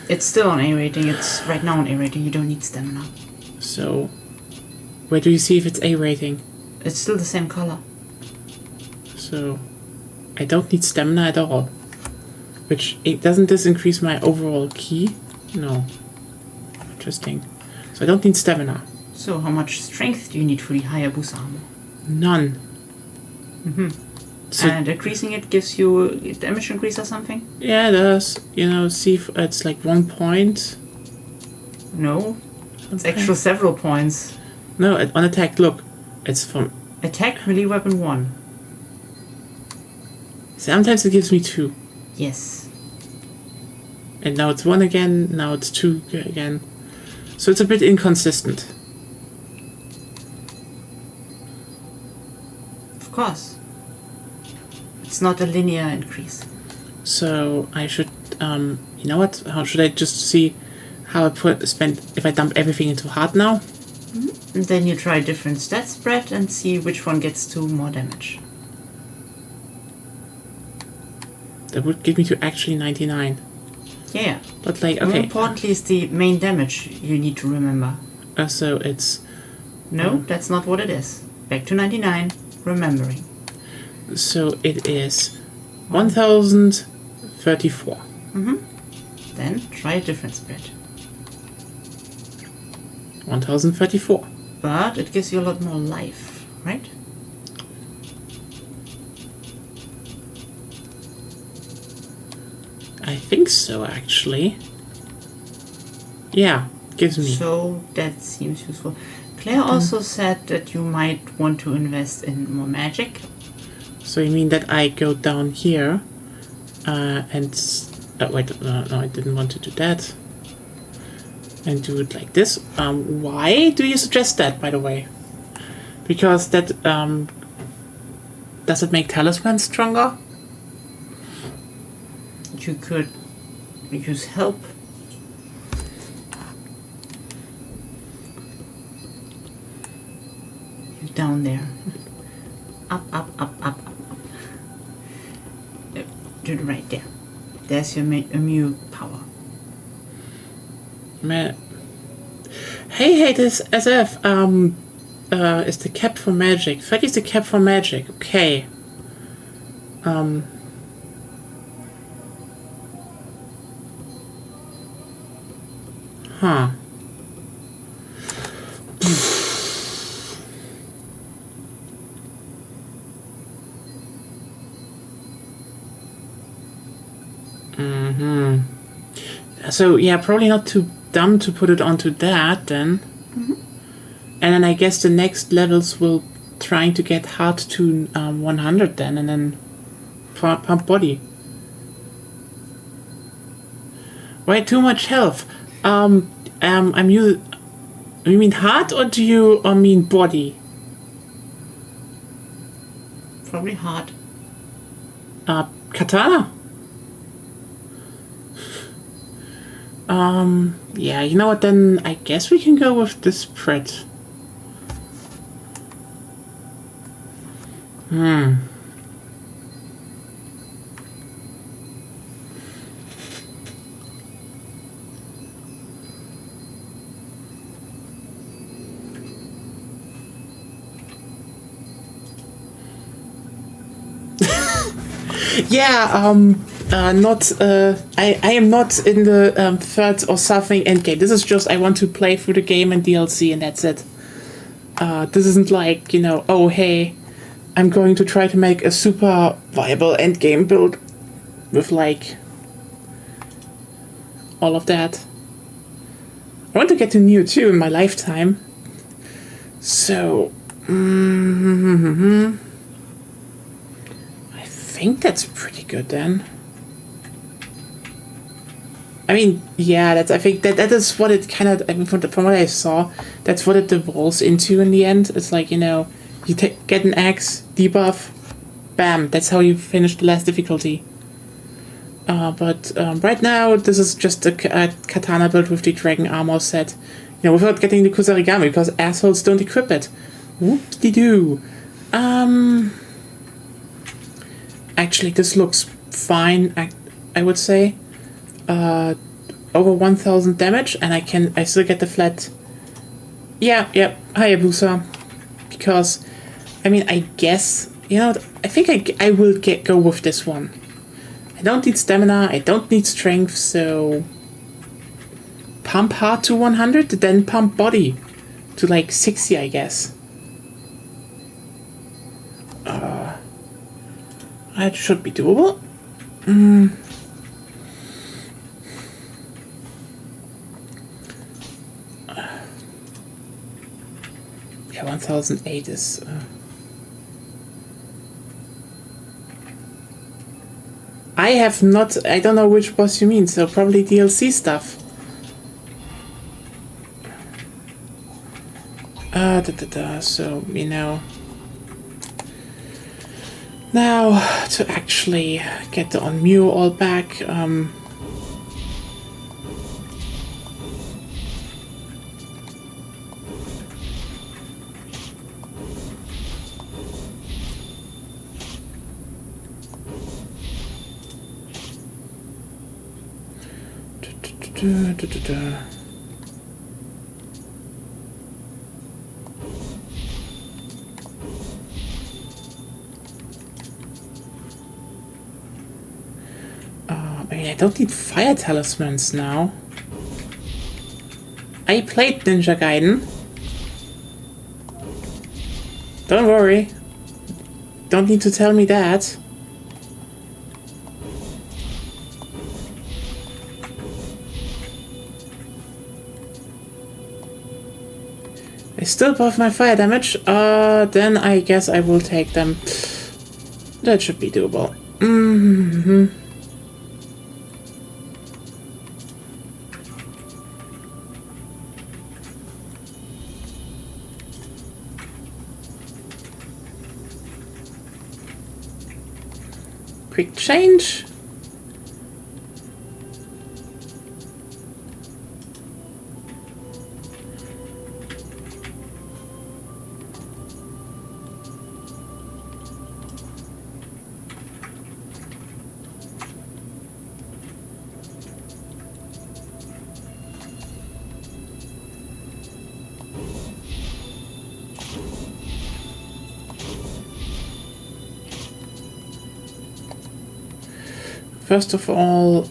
It's still on A rating. It's right now on A rating. You don't need stamina. So, where do you see if it's A rating? It's still the same color. So, I don't need stamina at all. Which, doesn't this increase my overall key? No. Interesting. So I don't need stamina. So how much strength do you need for the Hayabusa armor? None. So, And increasing it gives you a damage increase or something? yeah, it does. You know, see if it's like 1 point. No. It's Okay. actual several points. No, on attack, look. It's from... Attack, melee weapon 1. Sometimes it gives me 2. Yes. And now it's 1 again, now it's 2 again. So it's a bit inconsistent. Of course. It's not a linear increase. So I should, you know what? How should I just see how I if I dump everything into hard now? And then you try different stat spread and see which one gets to more damage. That would give me to actually 99. Yeah. But like, More okay. importantly is the main damage you need to remember. So it's... No, that's not what it is. Back to 99, remembering. So it is 1034. Then try a different spread. 1034. But it gives you a lot more life, right? I think so, actually. Yeah, gives me. So that seems useful. Claire also said that you might want to invest in more magic. So you mean that I go down here and... wait, no, I didn't want to do that. And do it like this. Why do you suggest that, by the way? Because that... does it make talismans stronger? You could use help. You're down there. Up, up, up, up, up, up. To the right there. There's your immune power. Hey, this SF, is the cap for magic. 30 is the cap for magic, okay. Huh. So, yeah, probably not too dumb to put it onto that, then. And then I guess the next levels will trying to get hard to 100 then, and then pump body. Why too much health? You mean heart or do you mean body? Probably heart. Katana. Yeah, you know what, then I guess we can go with this spread. Yeah, I am not in the third or something endgame. This is just I want to play through the game and DLC and that's it. This isn't like, you know, oh hey, I'm going to try to make a super viable endgame build with like all of that. I want to get to Nioh 2 in my lifetime. So I think that's pretty good then. I mean, yeah, I think that is what it kind of, I mean, from what I saw, that's what it devolves into in the end. It's like, you know, you get an axe, debuff, bam, that's how you finish the last difficulty. But right now, this is just a katana build with the dragon armor set. You know, without getting the kusarigami, because assholes don't equip it. Whoop-de-doo. Actually, this looks fine, I would say. Over 1000 damage, and I still get the flat. Yeah, Hayabusa. Because, I mean, I guess, you know, I think I will go with this one. I don't need stamina, I don't need strength, so pump heart to 100, then pump body to like 60, I guess. That should be doable. Yeah, 1008 is... I don't know which boss you mean, so probably DLC stuff. So, you know... Now, to actually get the Nioh all back, I don't need fire talismans now. I played Ninja Gaiden. Don't worry. Don't need to tell me that. still above my fire damage. Then I guess I will take them. That should be doable. Mm-hmm. Quick change. First of all,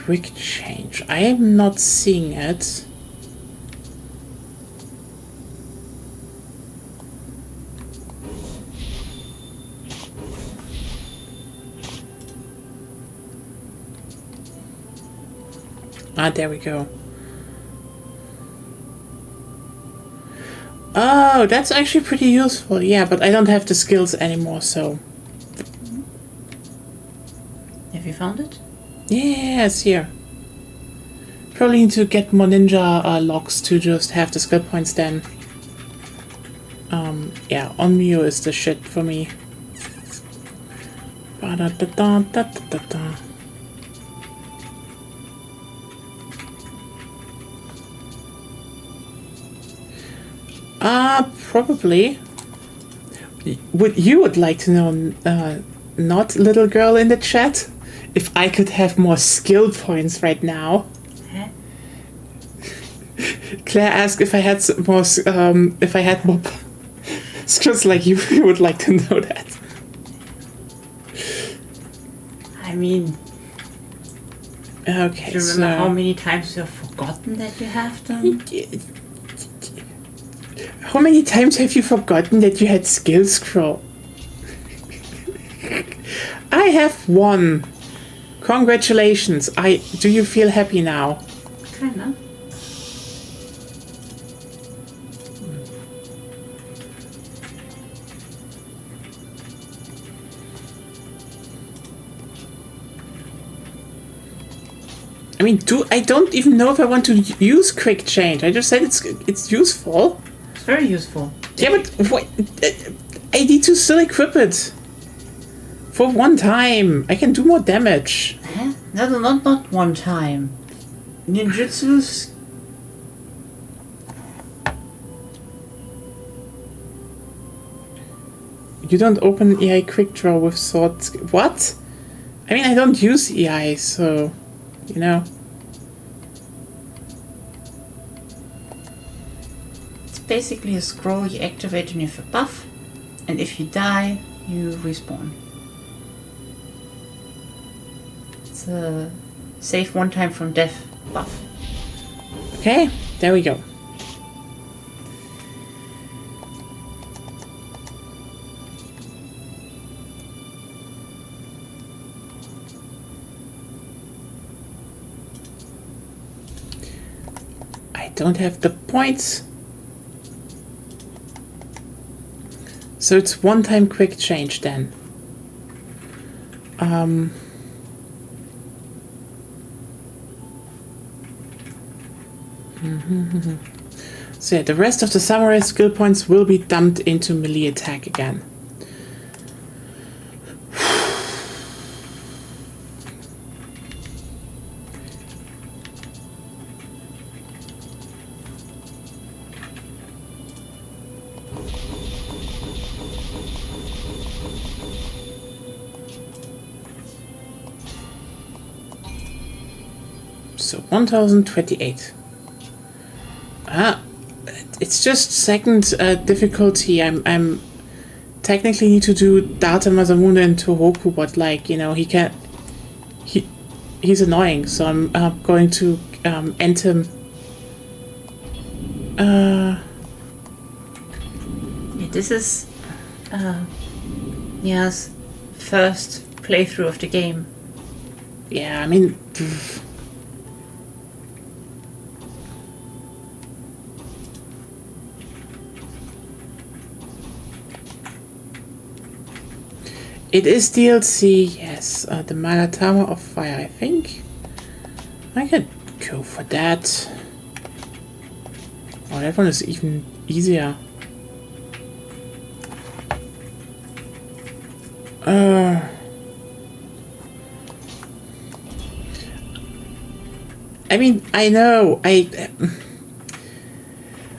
quick change. I am not seeing it. Ah, there we go. Oh, that's actually pretty useful. Yeah, but I don't have the skills anymore, so... Have you found it? Yes, here. Probably need to get more ninja locks to just have the skill points then. Yeah, on Nioh is the shit for me. Ba-da-da-da-da-da-da. Probably. You would like to know, not little girl in the chat, if I could have more skill points right now. Huh? Claire asked if I had more, if I had more skills like you. You would like to know that. I mean, Okay, do you remember how many times you have forgotten that you have them? How many times have you forgotten that you had skill scroll? I have one. Congratulations. Do you feel happy now? Kinda. I mean, I don't even know if I want to use quick change. I just said it's useful. It's very useful. Yeah, but what? I need to still equip it. For one time. I can do more damage. Huh? No, not one time. Ninjutsus. You don't open EI quick draw with sword. What? I mean, I don't use EI, so... You know. It's basically a scroll you activate when you have a buff, and if you die, you respawn. It's a save one time from death buff. Okay, there we go. I don't have the points. So it's one time quick change then. So yeah, the rest of the samurai skill points will be dumped into melee attack again. So 1028. It's just second difficulty. I'm technically need to do Data Masamune and Tohoku, but like, you know, he's annoying, so I'm going to end him. Yeah, this is Nia's first playthrough of the game. Yeah, I mean, it is DLC, yes. The Magatama of Fire, I think. I could go for that. Oh, that one is even easier. I mean, I know,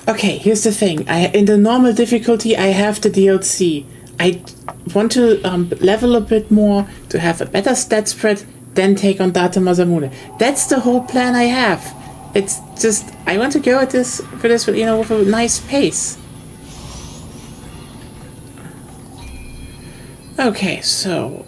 okay, here's the thing. In the normal difficulty, I have the DLC. I want to level a bit more, to have a better stat spread, then take on Data Masamune. That's the whole plan I have. It's just, I want to go at this, you know, with a nice pace. Okay, so,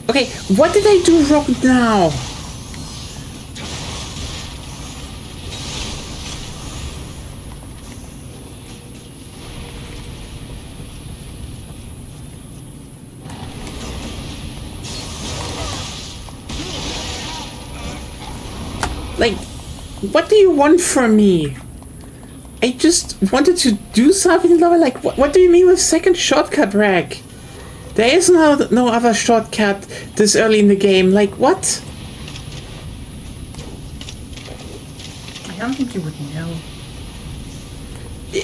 okay, what did I do wrong now? Like, what do you want from me? I just wanted to do something lower. Like, what do you mean with second shortcut, Rag? There is no other shortcut this early in the game. Like, what? I don't think you would know.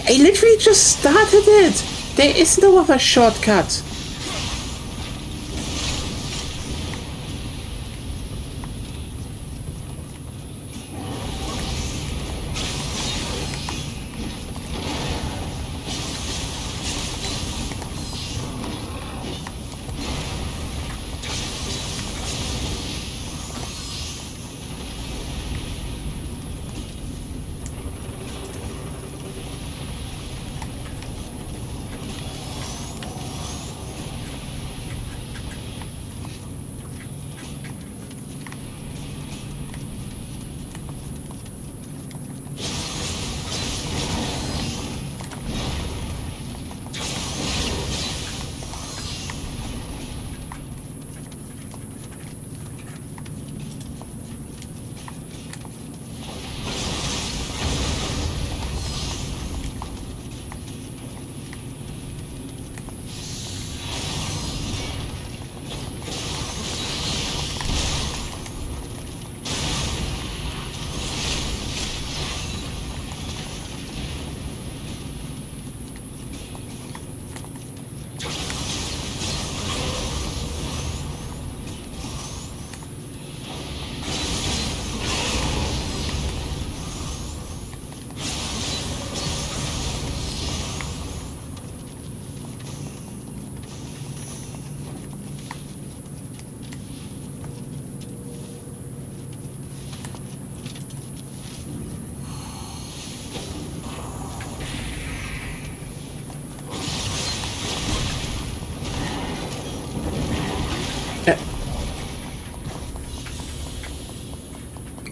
I literally just started it. There is no other shortcut.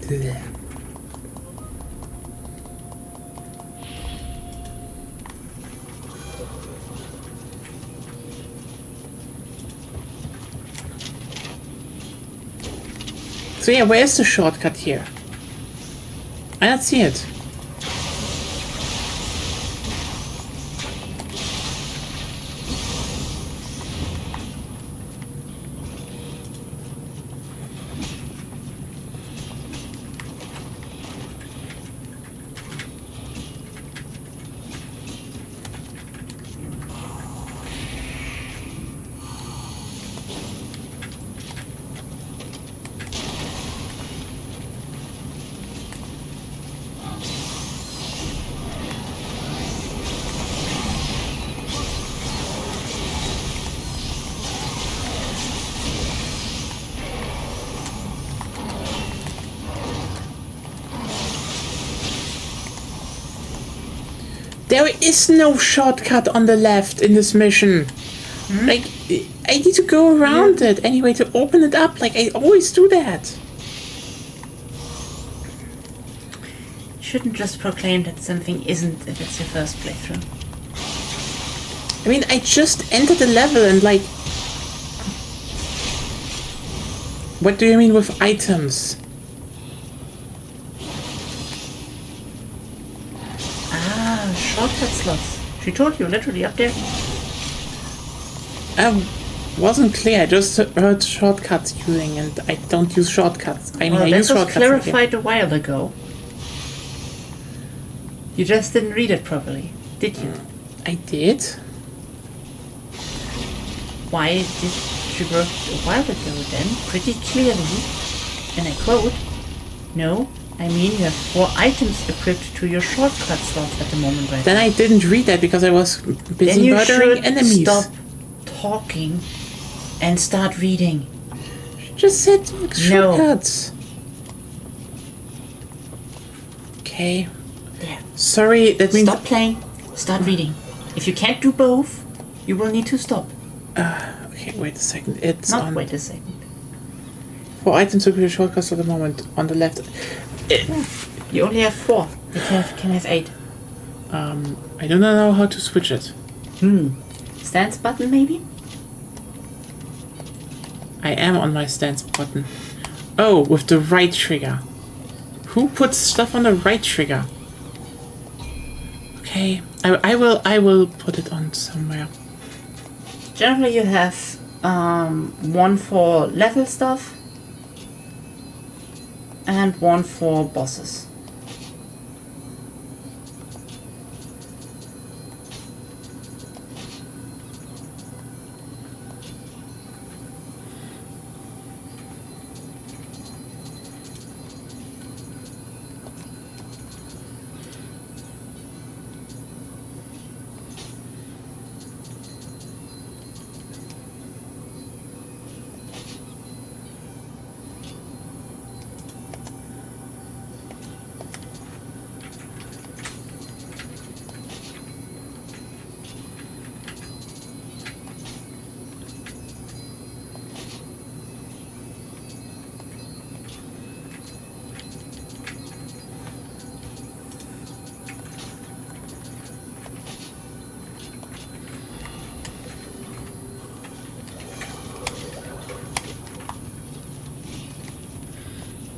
Blech. So yeah, where's the shortcut here? I don't see it. There is no shortcut on the left in this mission. Like, I need to go around it anyway to open it up. Like, I always do that. You shouldn't just proclaim that something isn't if it's your first playthrough. I mean, I just entered the level and like... What do you mean with items? Ah, shortcut slots. She told you, literally up there. Wasn't clear. I just heard shortcuts using, and I don't use shortcuts. I mean, Well, I that use was shortcuts. Again. clarified a while ago. You just didn't read it properly, did you? I did. Why did she wrote a while ago then, pretty clearly, and I quote, "No, I mean you have 4 items equipped to your shortcut slots at the moment right Then now." I didn't read that because I was Then busy you murdering should enemies. stop talking and start reading. Just said shortcuts. Okay. There. Sorry, that means... Stop playing, start reading. If you can't do both, you will need to stop. Okay, wait a second. It's Not on... wait a second. 4 items with your shortcuts at the moment. On the left. You only have 4. You can have 8. I do not know how to switch it. Stance button maybe? I am on my stance button. Oh, with the right trigger. Who puts stuff on the right trigger? Okay, I will put it on somewhere. Generally you have 1 for level stuff and 1 for bosses.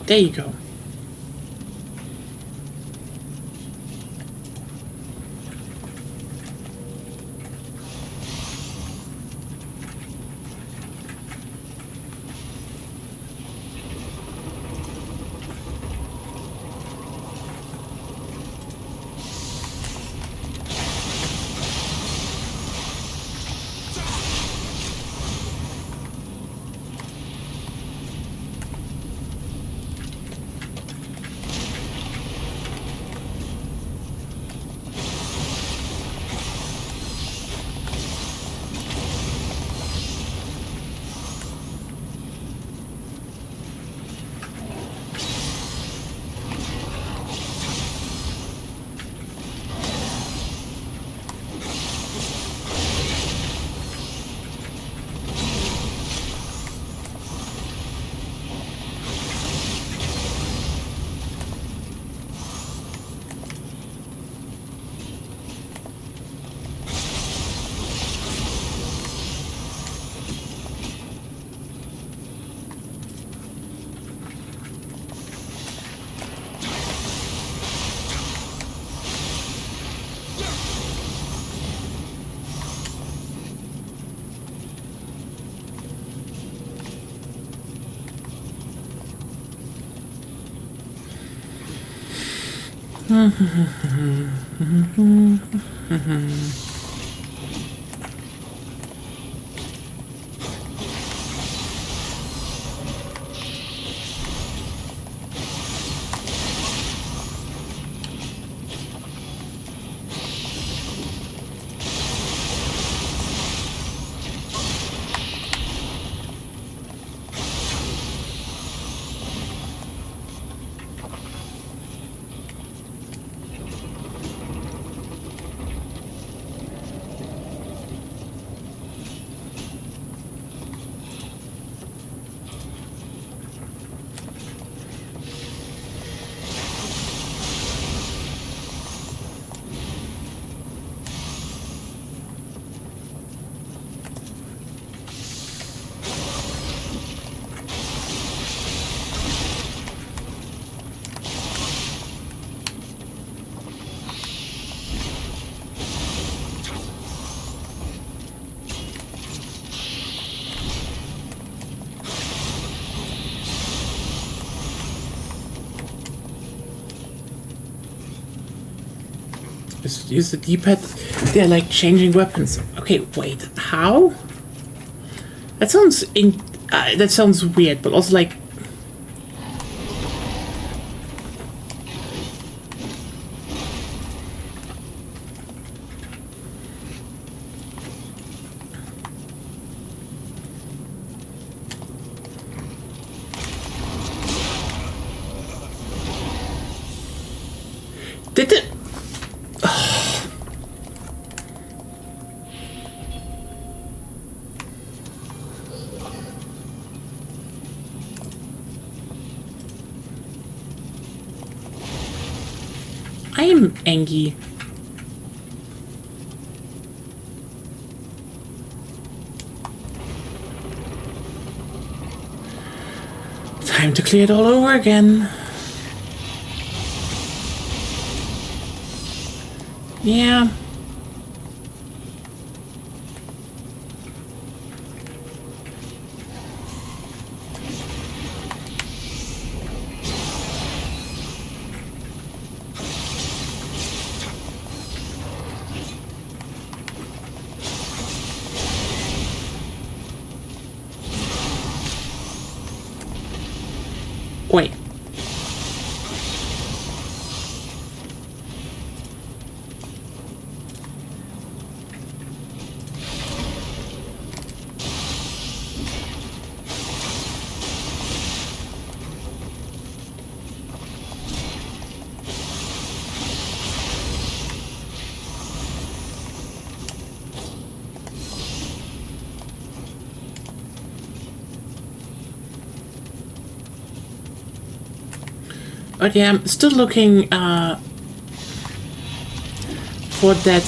There you go. Just use the D-pad. They're like changing weapons. Okay, wait. How? That sounds that sounds weird, but also like. Did it? I am angry. Time to clear it all over again. Yeah. Wait. But yeah, I'm still looking for that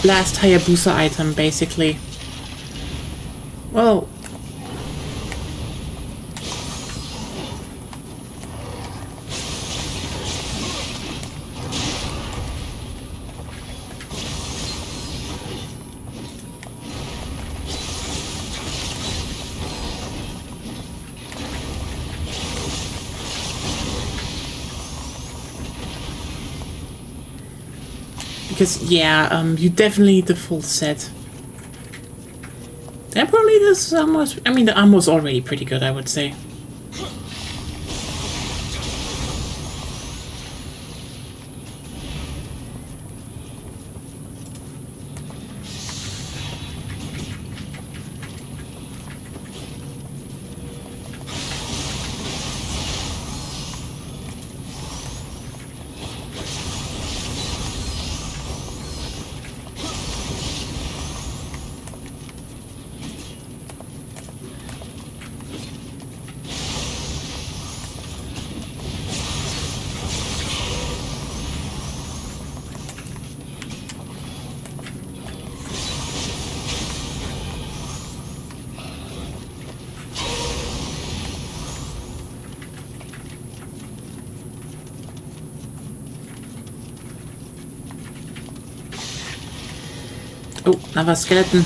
last Hayabusa item, basically. Well, because yeah, you definitely need the full set. And probably this almost. I mean, the ammo's already pretty good, I would say. Oh, another skeleton.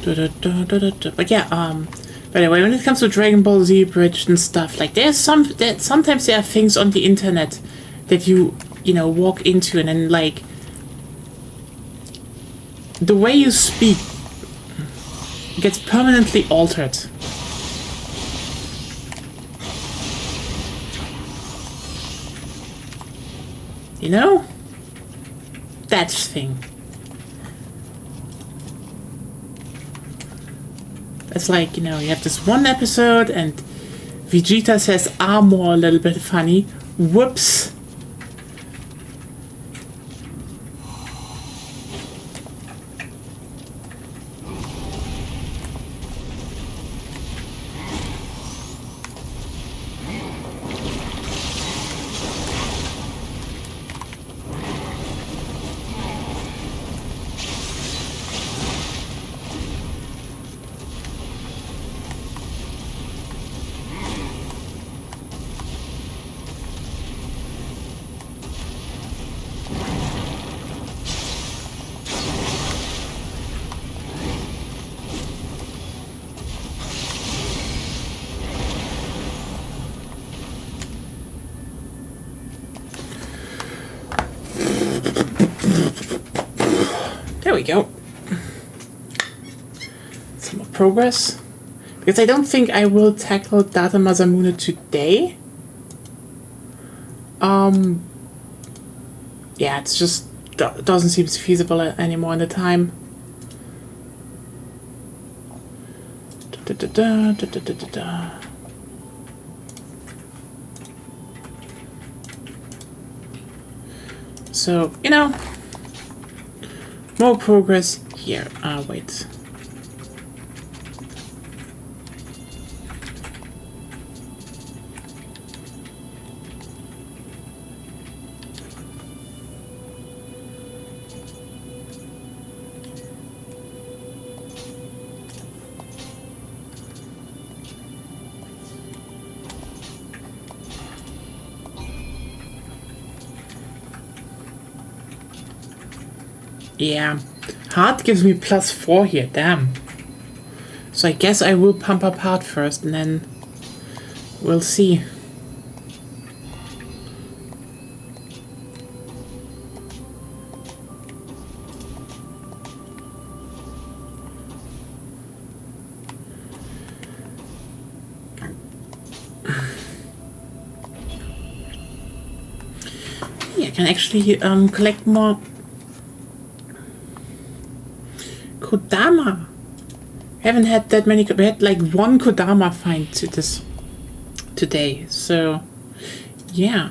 But yeah, by the way, when it comes to Dragon Ball Z Bridge and stuff, like sometimes there are things on the internet that you know, walk into and then like the way you speak gets permanently altered. You know? That thing. It's like, you know, you have this one episode and Vegeta says Armor a little bit funny. Whoops. There we go. Some more progress. Because I don't think I will tackle Data Masamune today. Yeah, it's just doesn't seem feasible anymore in the time. So, you know, more progress here. Wait. Yeah, heart gives me +4 here, damn. So I guess I will pump up heart first and then we'll see. Yeah, I can actually collect more Kodama. Haven't had that many. We had like one Kodama find to this today. So, yeah.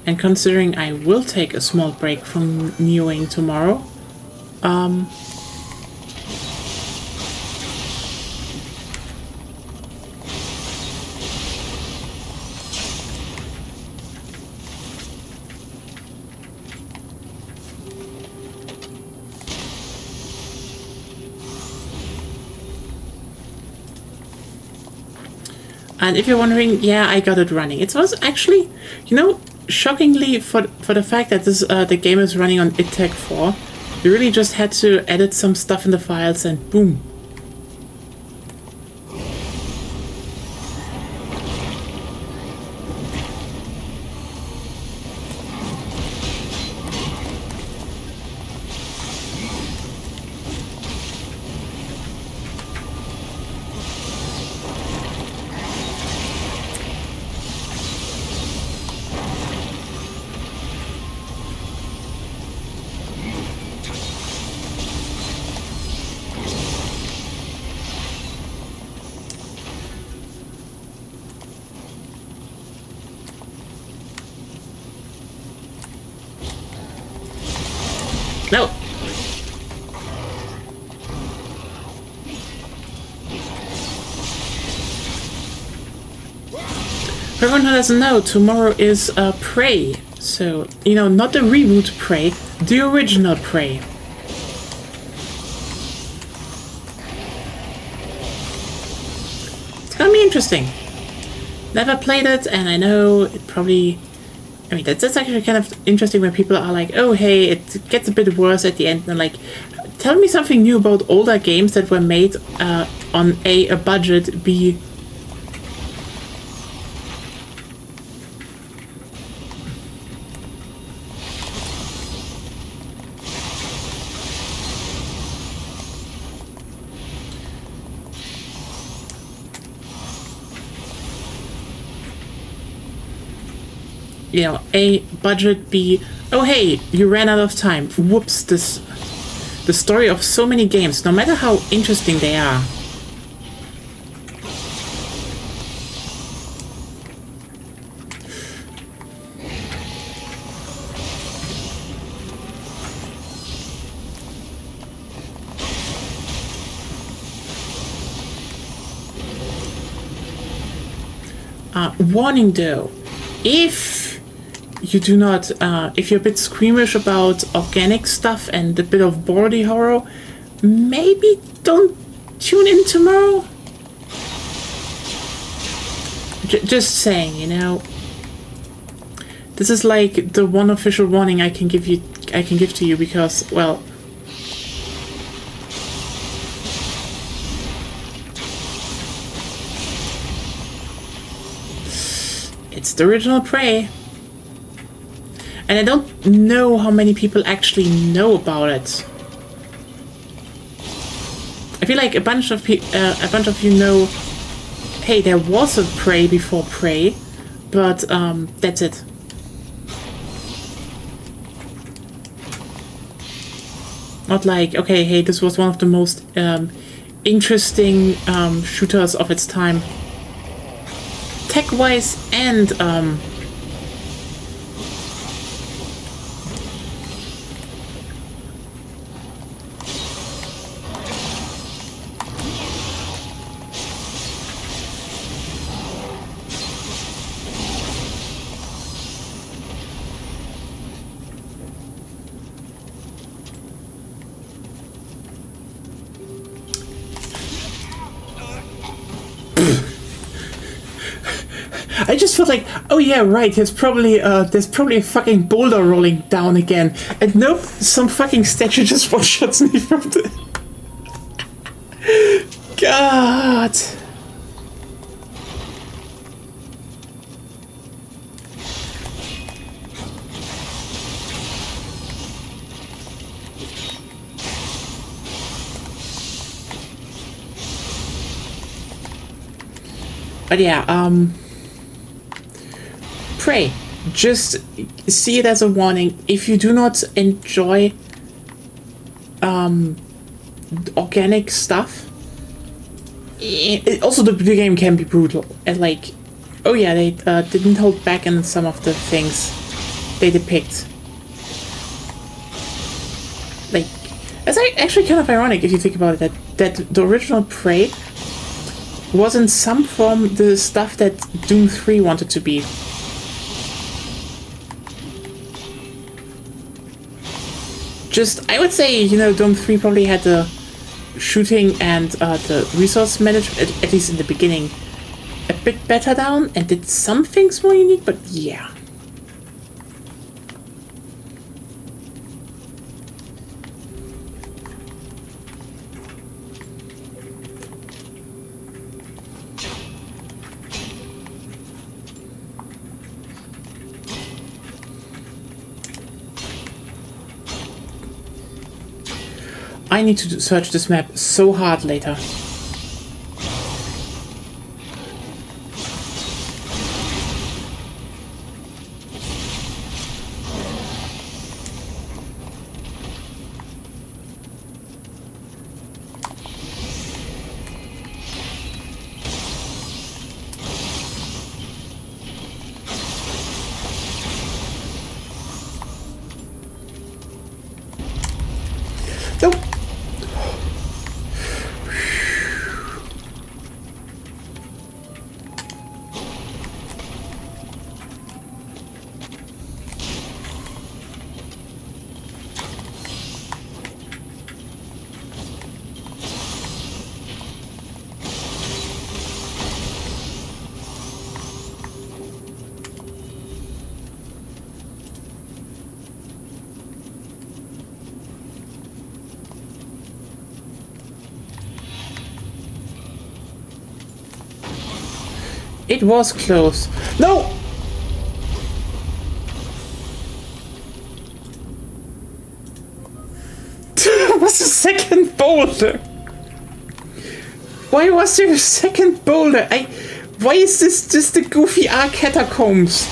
And considering I will take a small break from Niohing tomorrow, and if you're wondering, yeah, I got it running. It was actually, you know, shockingly for the fact that this the game is running on id-Tech 4, you really just had to edit some stuff in the files and boom. No. For everyone who doesn't know, tomorrow is Prey. So, you know, not the reboot Prey, the original Prey. It's gonna be interesting. never played it, and I know it probably... I mean, that's actually kind of interesting when people are like, oh, hey, it gets a bit worse at the end, and like, tell me something new about older games that were made on A, a budget, B... you know, A, budget, B, oh hey, you ran out of time. Whoops, the story of so many games, no matter how interesting they are. Warning though, if you do not, if you're a bit squeamish about organic stuff and a bit of body horror, maybe don't tune in tomorrow. Just saying, you know. This is like the one official warning I can give to you because, well, it's the original Prey. And I don't know how many people actually know about it. I feel like a bunch of you know, hey, there was a Prey before Prey, but that's it. Not like, okay, hey, this was one of the most interesting shooters of its time. Tech-wise and I just felt like, oh yeah, right, there's probably a fucking boulder rolling down again. And nope, some fucking statue just one-shots me from the... God. But yeah, Prey. Just see it as a warning. If you do not enjoy organic stuff, also the game can be brutal. And like, oh yeah, they didn't hold back in some of the things they depict. Like, it's actually kind of ironic if you think about it, that the original Prey was in some form the stuff that Doom 3 wanted to be. Just, I would say, you know, Doom 3 probably had the shooting and the resource management, at least in the beginning, a bit better down, and did some things more unique, but yeah. I need to search this map so hard later. It was close. No! What's the second boulder? Why was there a second boulder? Why is this just the goofy catacombs?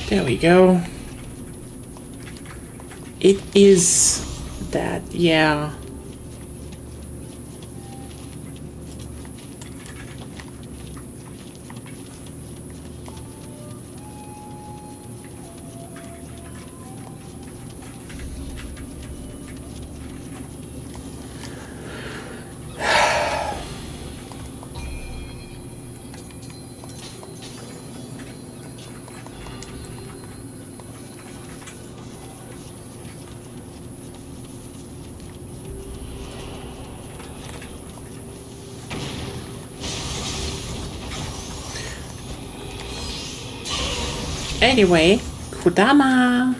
There we go. It is that, yeah. Anyway, Kodama.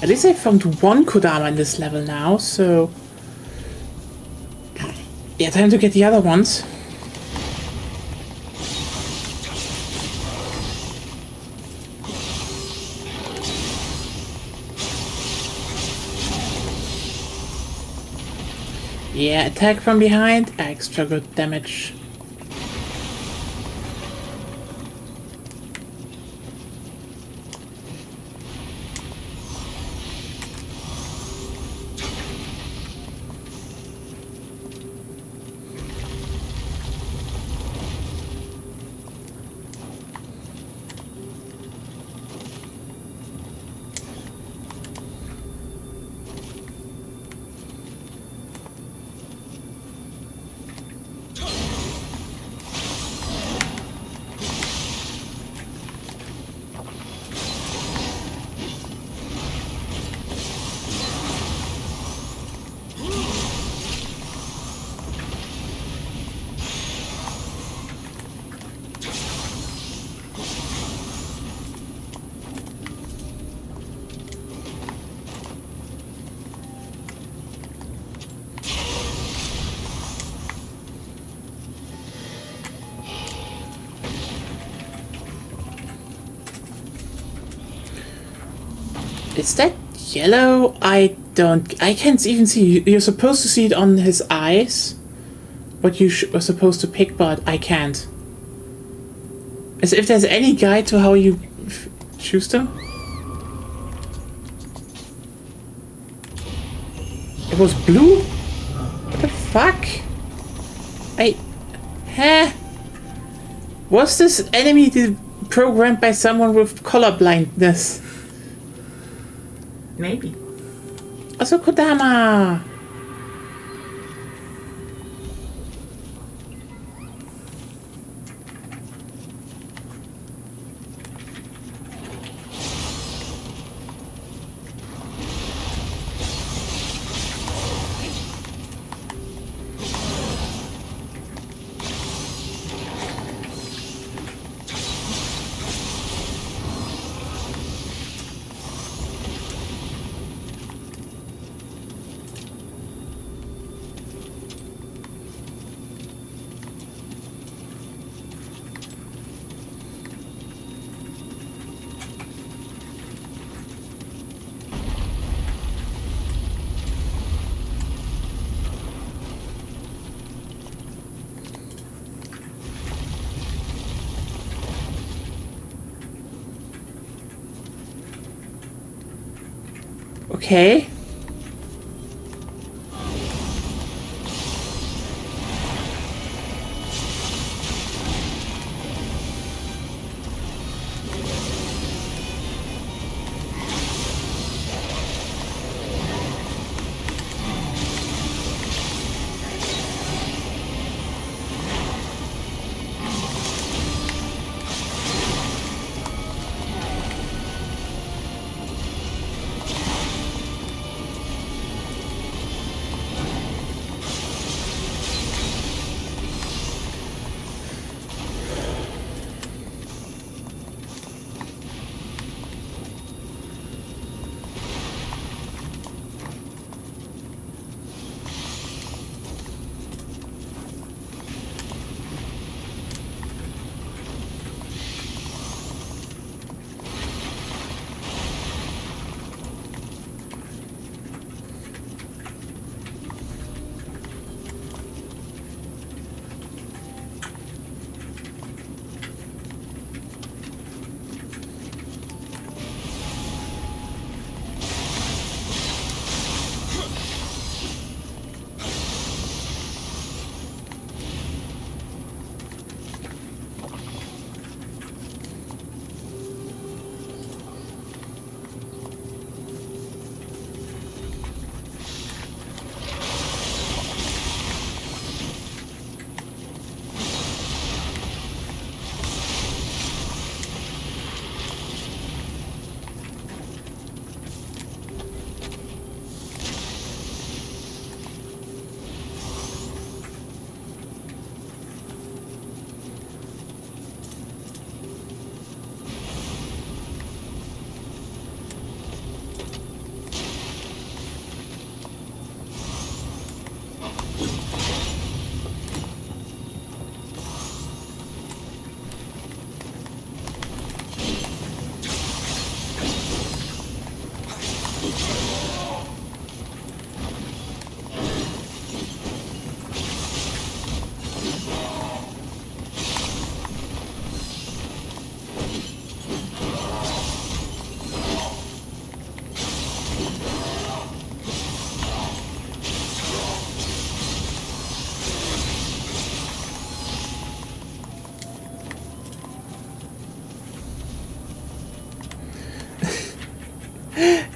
At least I found one Kodama in this level now, so... yeah, time to get the other ones. Yeah, attack from behind, extra good damage. Is that yellow? I can't even see. You're supposed to see it on his eyes. What you were supposed to pick, but I can't. As if there's any guide to how you choose them. It was blue? What the fuck? Huh? Was this enemy programmed by someone with color blindness? Maybe. Also Kodama! Okay.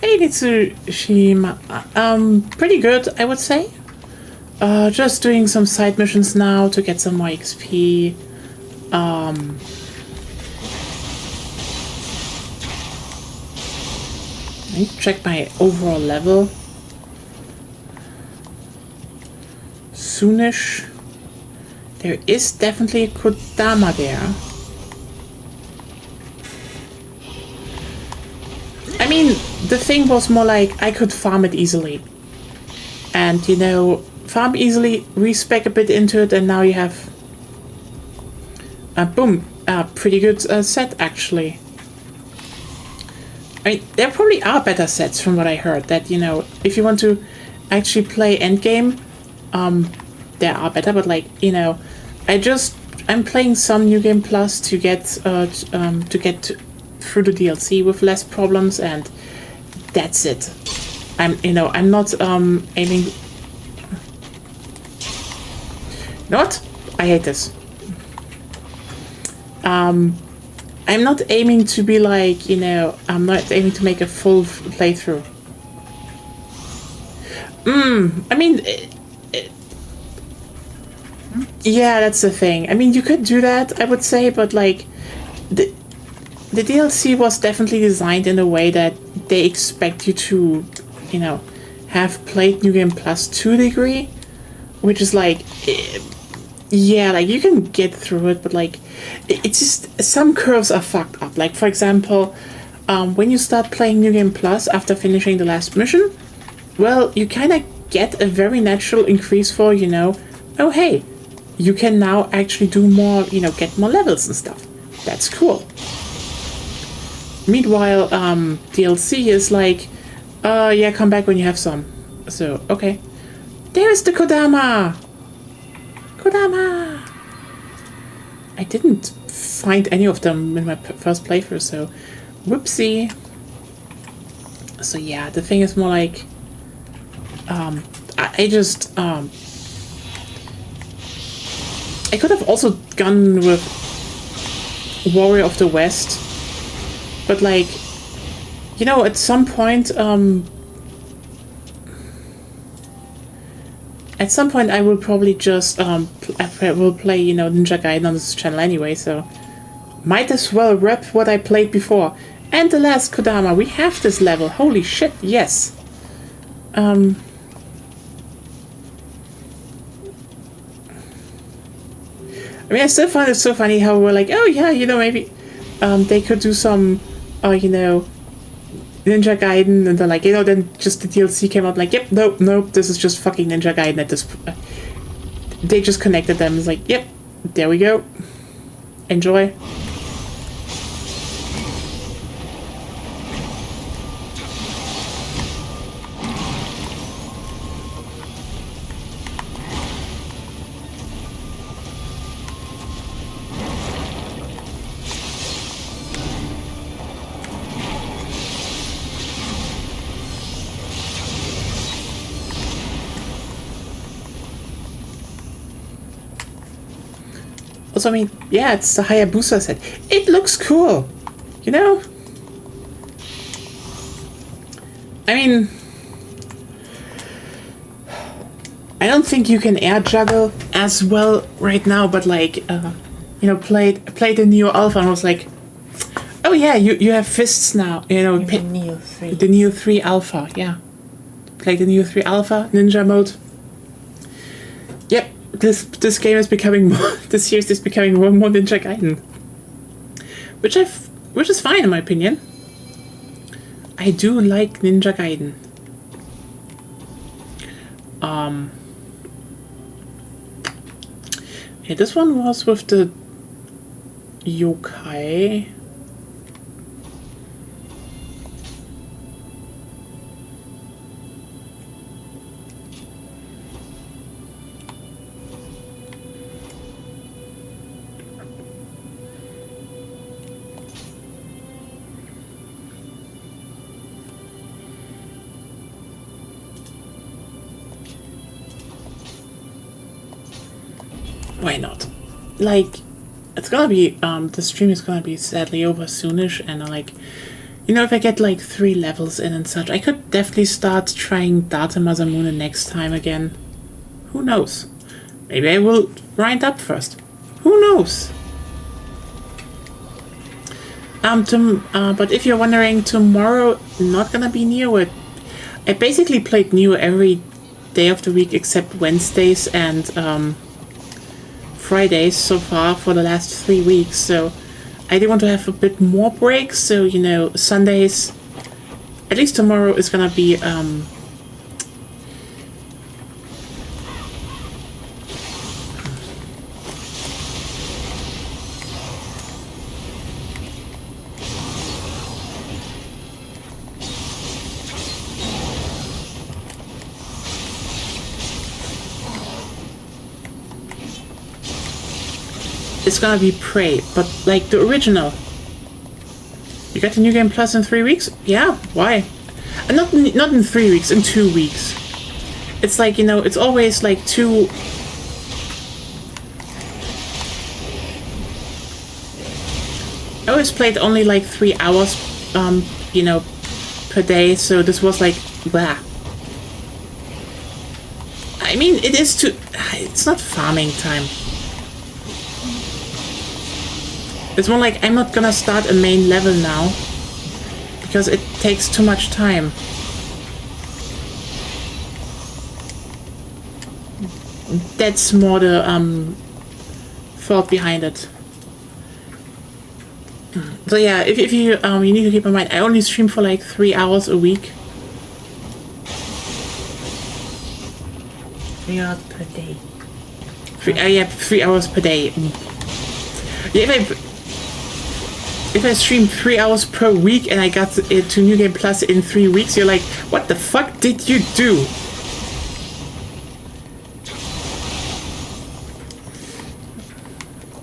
Hey, Nitsushima. Pretty good, I would say. Just doing some side missions now to get some more XP. I need to check my overall level. Soonish. There is definitely a Kodama there. I mean, the thing was more like I could farm it easily. And, you know, farm easily, respec a bit into it, and now you have... boom, a pretty good set, actually. I mean, there probably are better sets from what I heard, that, you know, if you want to actually play endgame, there are better, but, like, you know, I'm playing some New Game Plus to get through the DLC with less problems, and that's it. I'm not aiming... Not? I hate this. I'm not aiming to be like, you know, I'm not aiming to make a full playthrough. I mean... yeah, that's the thing. I mean, you could do that, I would say, but, like... The DLC was definitely designed in a way that they expect you to, you know, have played New Game Plus to a degree, which is like, yeah, like you can get through it, but like, it's just, some curves are fucked up. Like, for example, when you start playing New Game Plus after finishing the last mission, well, you kind of get a very natural increase for, you know, oh hey, you can now actually do more, you know, get more levels and stuff. That's cool. Meanwhile, DLC is like, yeah, come back when you have some. So, okay. There's the Kodama! Kodama! I didn't find any of them in my first playthrough, so whoopsie. So yeah, the thing is more like, I just, I could have also gone with Warrior of the West, but like, you know, at some point I will probably just, I will play, you know, Ninja Gaiden on this channel anyway, so might as well rep what I played before. And the last Kodama, we have this level, holy shit, yes. I mean, I still find it so funny how we're like, oh yeah, you know, maybe they could do some, you know, Ninja Gaiden, and they're like, you know, then just the DLC came out like, yep, nope, this is just fucking Ninja Gaiden at this point. They just connected them. It's like, yep, there we go. Enjoy. Also, I mean, yeah, it's the Hayabusa set. It looks cool, you know? I mean, I don't think you can air juggle as well right now, but like, you know, played the Nioh Alpha and was like, oh yeah, you have fists now, you know. The Nioh 3. The Nioh 3 Alpha, yeah. Played the Nioh 3 Alpha, ninja mode. Yep. This game is becoming more. This series is becoming more and more Ninja Gaiden, which is fine in my opinion. I do like Ninja Gaiden. Yeah, this one was with the yokai. Why not? Like, it's gonna be, the stream is gonna be sadly over soonish, and like, you know, if I get like 3 levels in and such, I could definitely start trying Date Masamune next time again. Who knows? Maybe I will grind up first. Who knows? But if you're wondering, tomorrow not gonna be Nioh. I basically played Nioh every day of the week except Wednesdays and Fridays so far for the last 3 weeks, so I do want to have a bit more breaks, so you know, Sundays, at least tomorrow is gonna be it's gonna be Prey, but like the original. You got the New Game Plus in 3 weeks? Yeah, why? And not in 3 weeks, in 2 weeks. It's like, you know, it's always like 2... I always played only like 3 hours, you know, per day, so this was like, blah. I mean, it is too... It's not farming time. It's more like I'm not gonna start a main level now because it takes too much time. That's more the thought behind it. So yeah, if you you need to keep in mind, I only stream for like 3 hours a week. 3 hours per day. 3 hours per day. Yeah, if I stream 3 hours per week and I got to New Game Plus in 3 weeks, you're like, what the fuck did you do?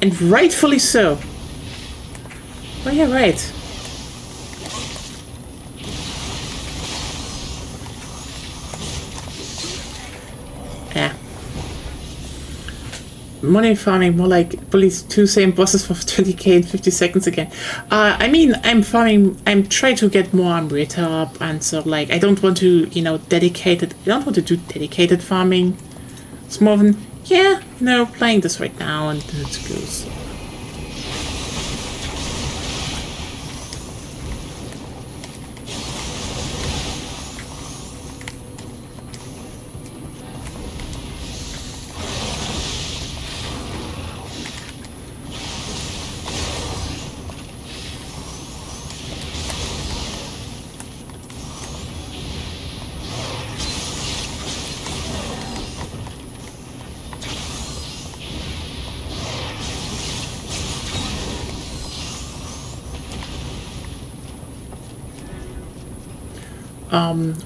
And rightfully so. Oh yeah, right. money farming, more like bully two same bosses for 20k in 50 seconds again. I mean, I'm farming, I'm trying to get more Amrita up, and so, like, I don't want to, you know, I don't want to do dedicated farming. It's more than, yeah, you know, playing this right now, and it goes.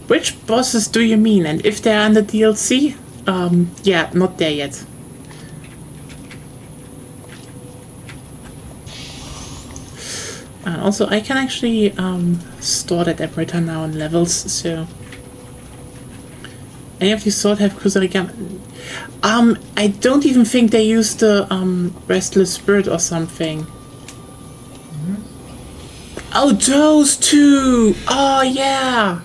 Which bosses do you mean? And if they're on the DLC? Yeah, not there yet. Also, I can actually store that Ebrita now in levels, so... Any of these sort have Kusarigama? I don't even think they use the Restless Spirit or something. Oh, those two! Oh, yeah!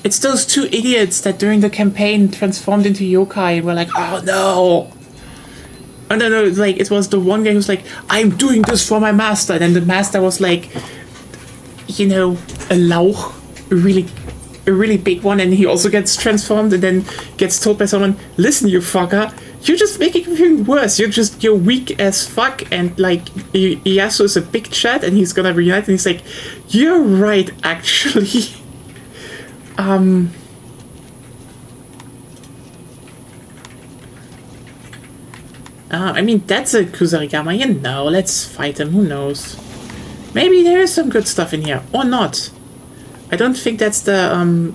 It's those two idiots that during the campaign transformed into yokai and were like, oh no! Oh no, like, it was the one guy who's like, I'm doing this for my master, and then the master was like, you know, a lauch, a really big one, and he also gets transformed and then gets told by someone, listen, you fucker, you're just making everything worse, you're weak as fuck, and like, Ieyasu is a big chat, and he's gonna reunite, and he's like, you're right, actually. I mean, that's a Kusarigama, you know, let's fight him, who knows. Maybe there is some good stuff in here, or not. I don't think that's the,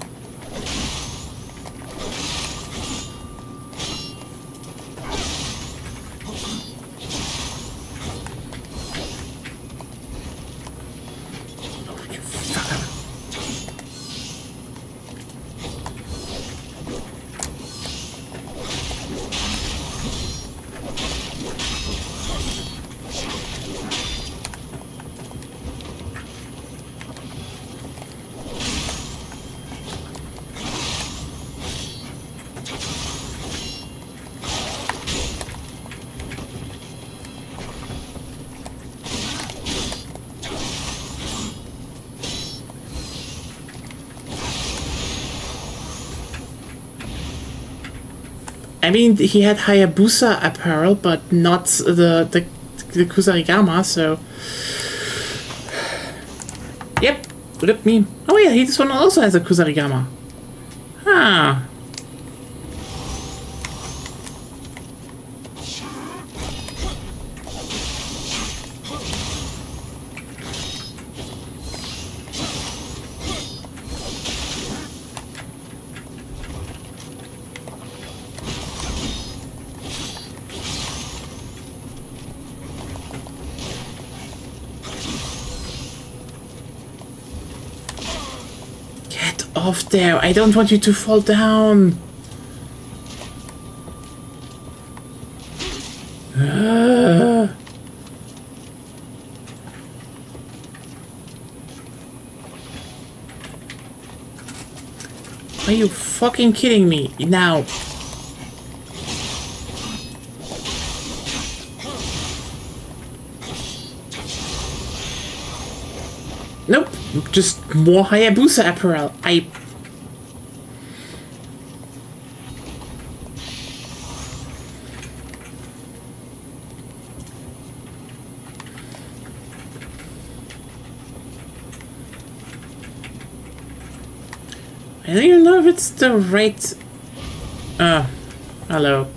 I mean, he had Hayabusa apparel, but not the Kusarigama, so... Yep, would it mean... Oh yeah, this one also has a Kusarigama. Huh. Off there, I don't want you to fall down. Are you fucking kidding me now? Nope, just more Hayabusa apparel. I don't even know if it's the right... hello.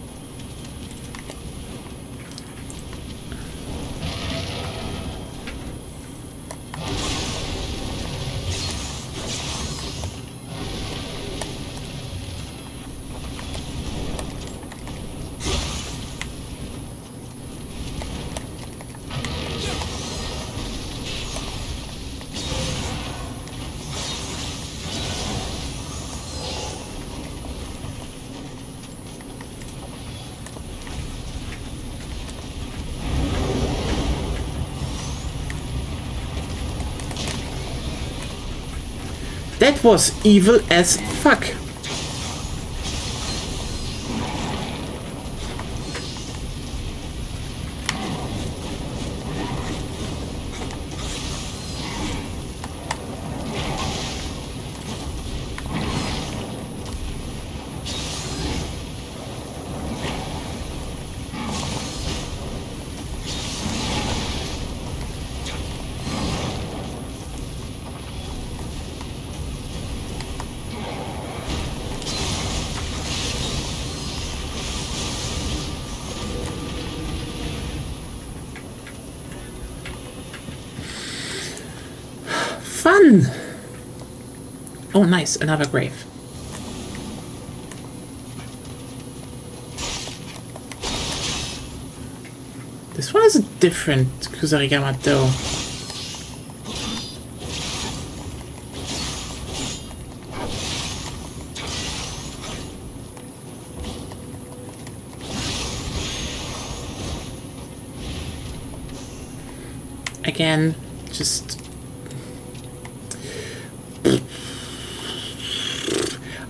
That was evil as fuck. Fun! Oh, nice, another grave. This one is a different Kusarigama though. Again, just...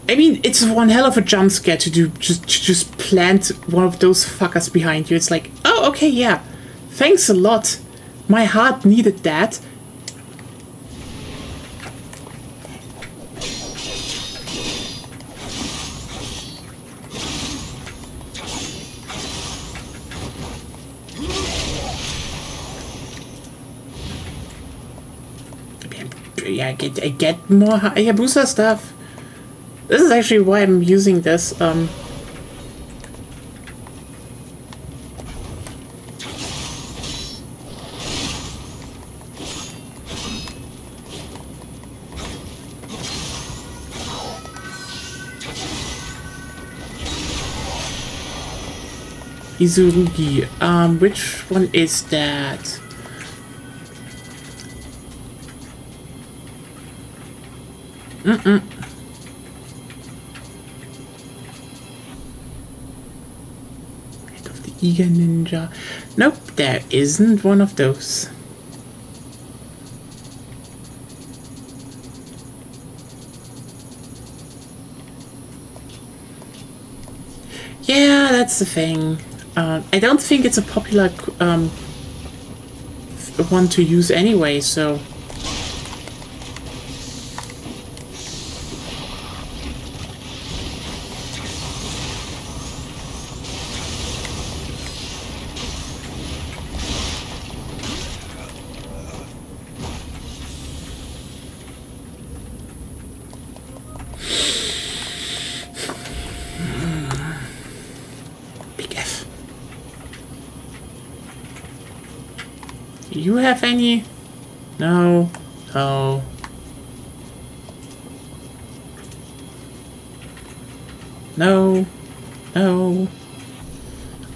I mean, it's one hell of a jump scare to do, just plant one of those fuckers behind you. It's like, oh, okay, yeah. Thanks a lot. My heart needed that. Yeah, I get more Hayabusa stuff. This is actually why I'm using this. Izurugi. Which one is that? Head of the Eager Ninja. Nope, there isn't one of those. Yeah, that's the thing. I don't think it's a popular one to use anyway, so... Do you have any? No. No. No. No.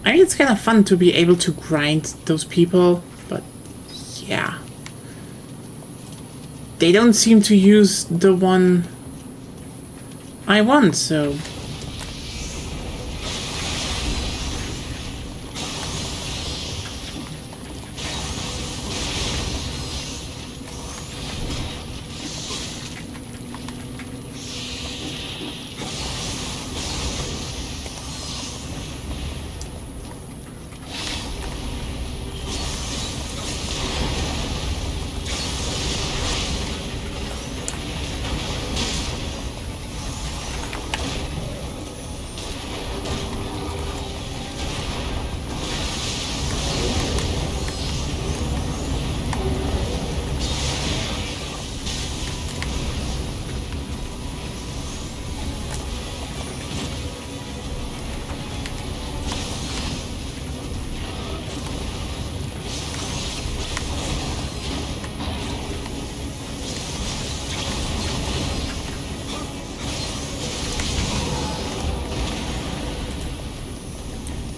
I mean, it's kind of fun to be able to grind those people, but yeah. They don't seem to use the one I want, so...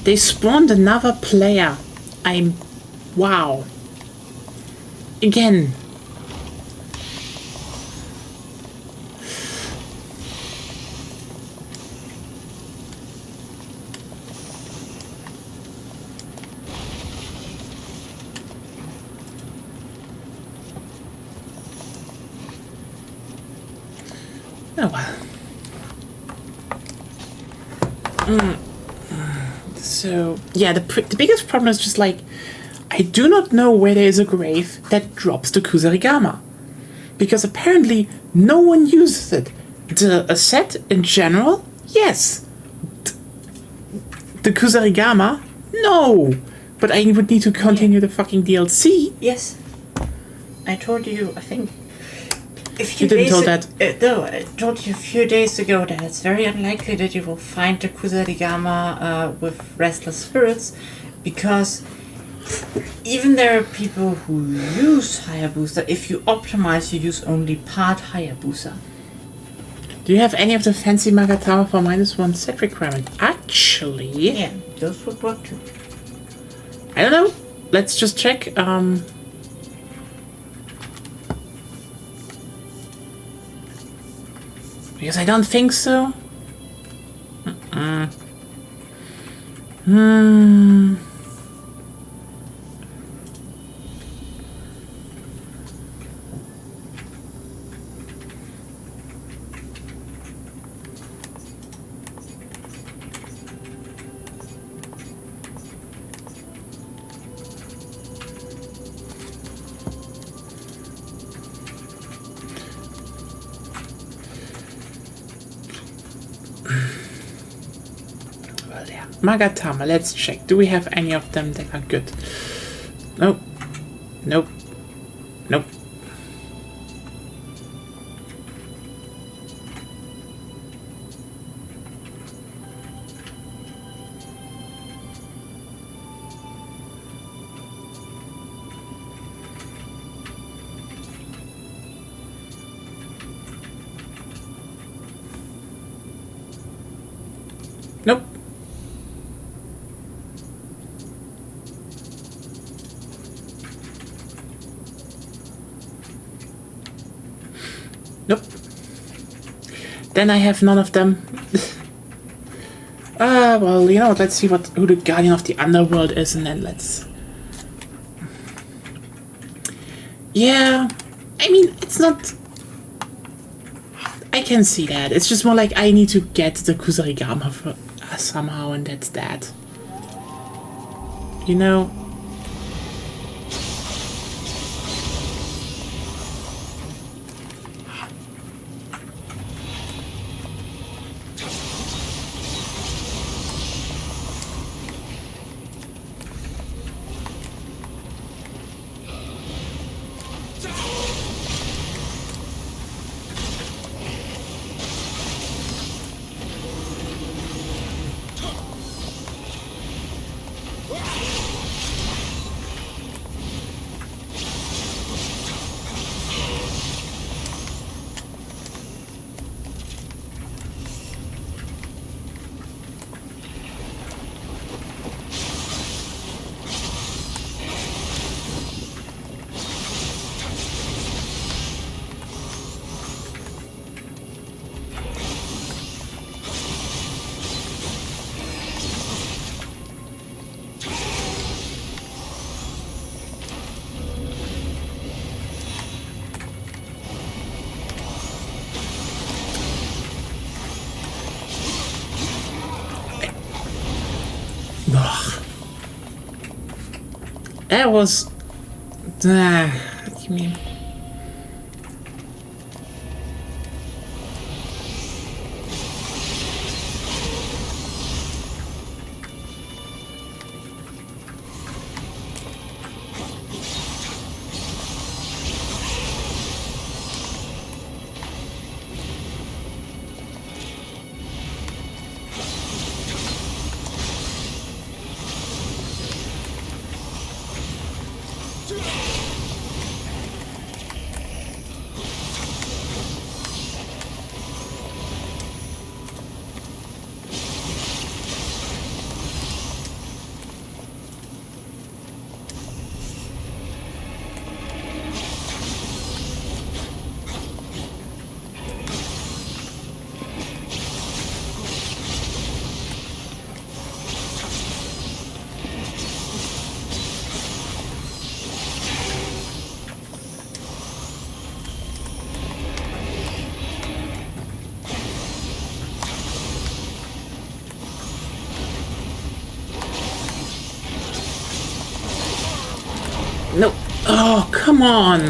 They spawned another player. Wow. Again. Oh well. So, yeah, the biggest problem is just like, I do not know where there is a grave that drops the Kusarigama. Because apparently no one uses it. A set in general, yes. The Kusarigama, no. But I would need to continue the fucking DLC. Yes. I told you, I think... You didn't tell that. No, I told you a few days ago that it's very unlikely that you will find the Kusarigama with Restless Spirits, because even there are people who use Hayabusa. If you optimize, you use only part Hayabusa. Do you have any of the fancy Magatama for -1 set requirement? Actually... Yeah, those would work too. I don't know. Let's just check. Because I don't think so. Well, yeah. Magatama, let's check. Do we have any of them that are good? Nope. Nope. Nope. Nope. Nope. Then I have none of them. Well, you know what, let's see who the Guardian of the Underworld is, and then let's... Yeah, I mean, it's not... I can see that. It's just more like I need to get the Kusarigama for, somehow, and that's that. You know? Ugh. That was... what do you mean? No. Oh, come on.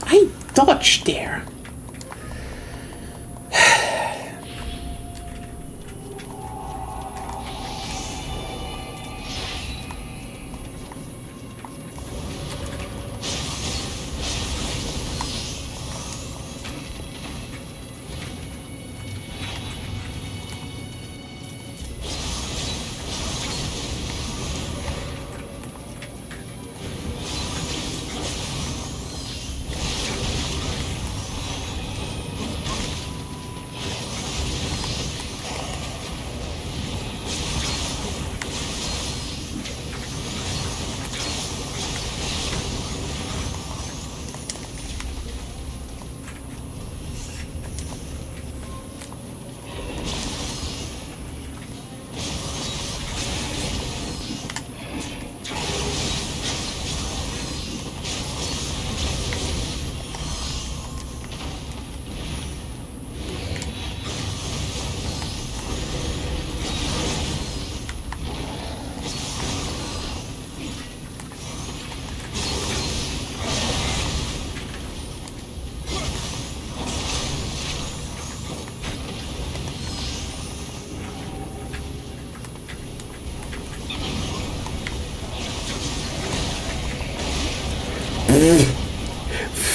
I dodged there.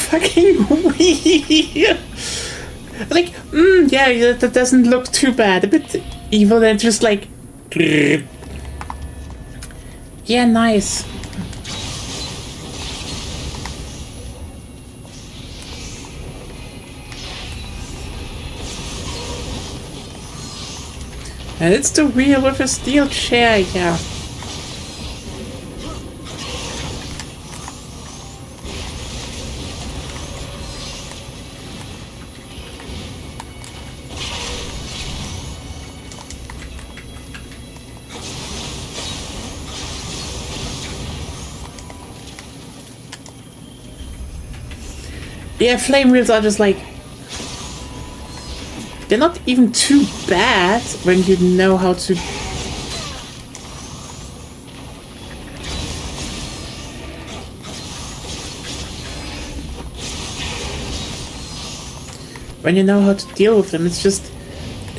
Fucking weird. Like, yeah, that doesn't look too bad. A bit evil and just like... Yeah, nice. And it's the wheel with a steel chair, yeah. Yeah, flame wheels are just like... They're not even too bad when you know how to... When you know how to deal with them, it's just...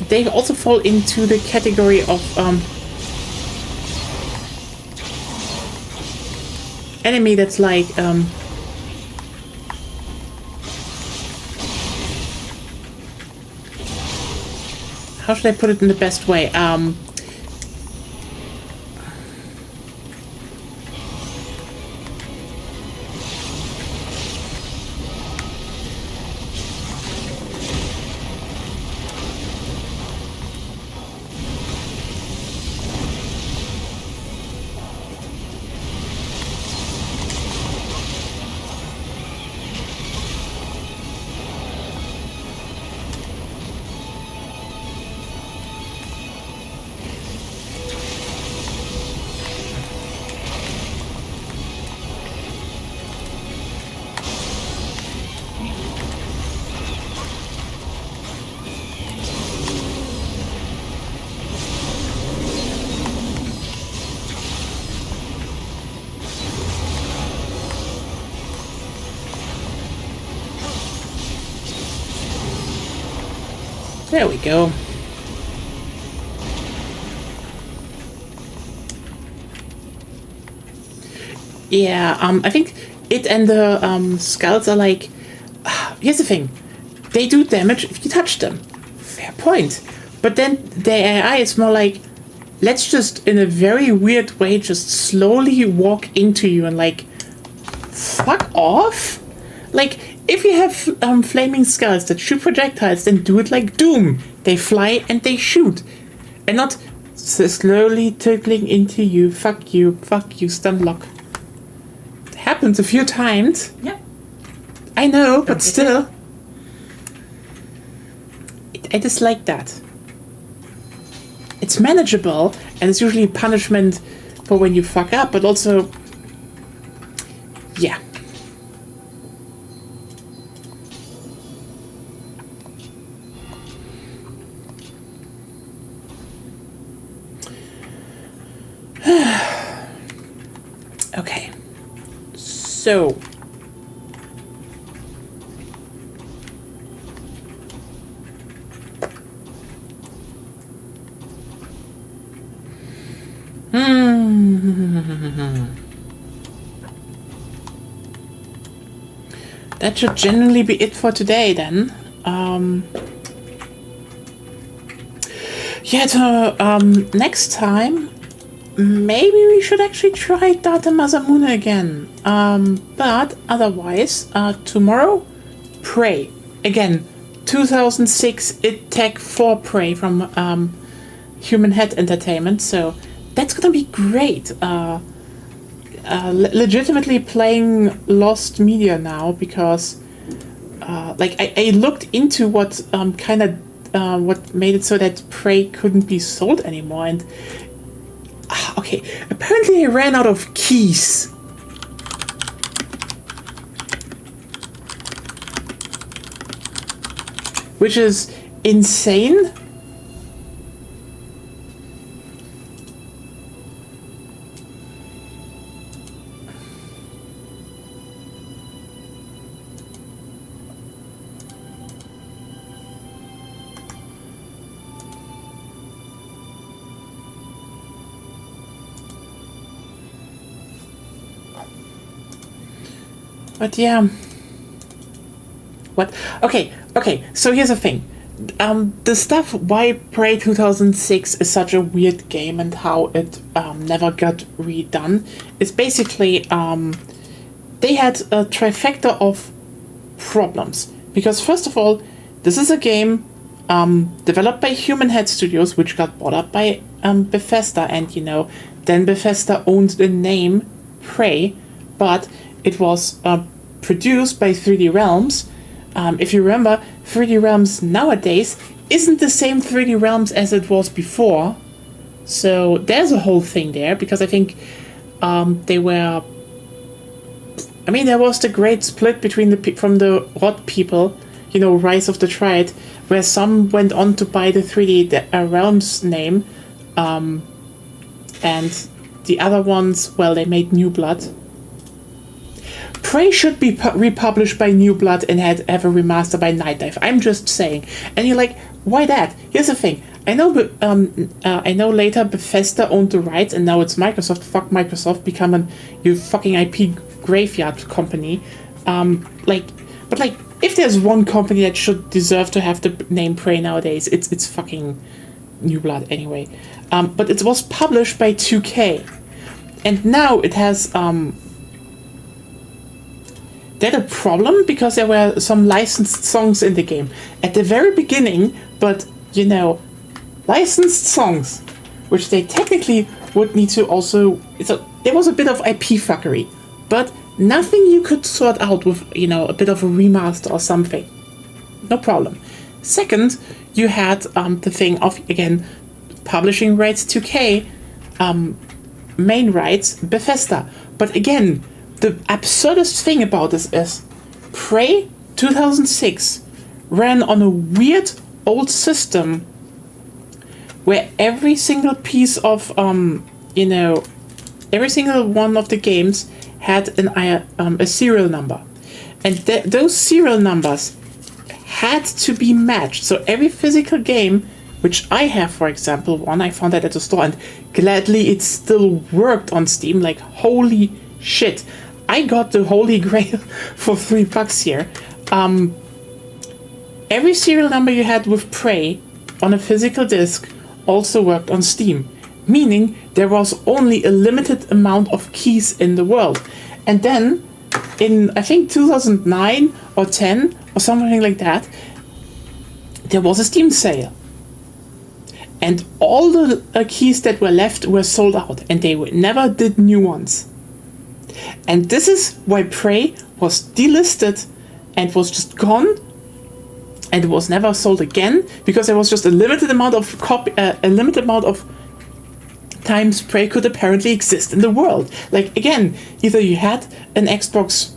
They also fall into the category of, enemy that's like, how should I put it in the best way? There we go. Yeah, I think it and the skulls are like... Here's the thing. They do damage if you touch them. Fair point. But then the AI is more like, let's just, in a very weird way, just slowly walk into you and like, fuck off? Like, if you have flaming skulls that shoot projectiles, then do it like Doom. They fly and they shoot. And not slowly tickling into you, fuck you, stun lock. It happens a few times. Yeah. I know, but still. I dislike that. It's manageable, and it's usually punishment for when you fuck up, but also... Yeah. So. That should generally be it for today then. Next time, maybe we should actually try Data Masamune again. But otherwise, tomorrow, Prey. Again, 2006 It Tech 4 Prey from Human Head Entertainment. So that's gonna be great. Legitimately playing Lost Media now because I looked into what what made it so that Prey couldn't be sold anymore, and okay, apparently I ran out of keys. Which is insane. But yeah. What? Okay, so here's the thing. The stuff why Prey 2006 is such a weird game and how it never got redone is basically they had a trifecta of problems. Because first of all, this is a game developed by Human Head Studios, which got bought up by Bethesda, and then Bethesda owned the name Prey, but it was produced by 3D Realms. If you remember, 3D Realms nowadays isn't the same 3D Realms as it was before. So there's a whole thing there, because I think there was the great split between from the Rot people, Rise of the Triad, where some went on to buy the 3D Realms name, and the other ones, well, they made New Blood. Prey should be republished by New Blood and have a remaster by Night Dive. I'm just saying. And you're like, why that? Here's the thing. I know later Bethesda owned the rights and now it's Microsoft. Fuck Microsoft. Become you fucking IP graveyard company. If there's one company that should deserve to have the name Prey nowadays, it's fucking New Blood anyway. But it was published by 2K. And now it has That a problem because there were some licensed songs in the game at the very beginning, but licensed songs, which they technically would need to also. There was a bit of IP fuckery, but nothing you could sort out with a bit of a remaster or something. No problem. Second, you had the thing of again publishing rights 2K, main rights Bethesda, but again. The absurdest thing about this is Prey 2006 ran on a weird old system where every single piece of every single one of the games had a serial number, and those serial numbers had to be matched. So every physical game, which I have, for example, one I found that at the store, and gladly it still worked on Steam. Like holy shit. I got the Holy Grail for $3 here. Every serial number you had with Prey on a physical disc also worked on Steam, meaning there was only a limited amount of keys in the world. And then, in I think 2009 or 10 or something like that, there was a Steam sale. And all the keys that were left were sold out, and they never did new ones. And this is why Prey was delisted and was just gone and was never sold again, because there was just a limited amount of times Prey could apparently exist in the world. Like again, either you had an Xbox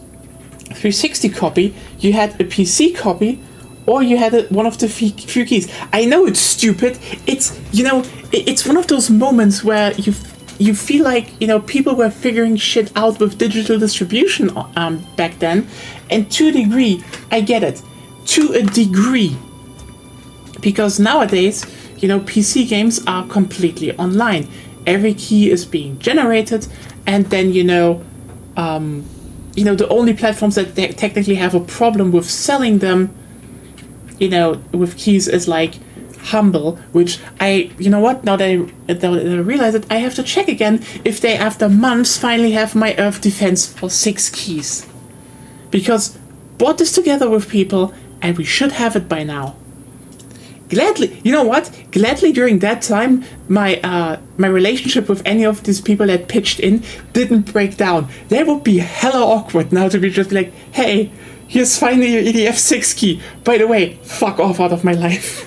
360 copy, you had a PC copy, or you had one of the few keys. I know it's stupid. It's it's one of those moments where you you feel like, people were figuring shit out with digital distribution back then. And to a degree, I get it. To a degree. Because nowadays, PC games are completely online. Every key is being generated, and then, the only platforms that technically have a problem with selling them, with keys is like Humble, which now that I realize it, I have to check again if they, after months, finally have my Earth Defense for 6 keys. Because bought this together with people, and we should have it by now. Gladly, Gladly during that time, my relationship with any of these people that pitched in didn't break down. That would be hella awkward now to be just like, hey, here's finally your EDF6 key. By the way, fuck off out of my life.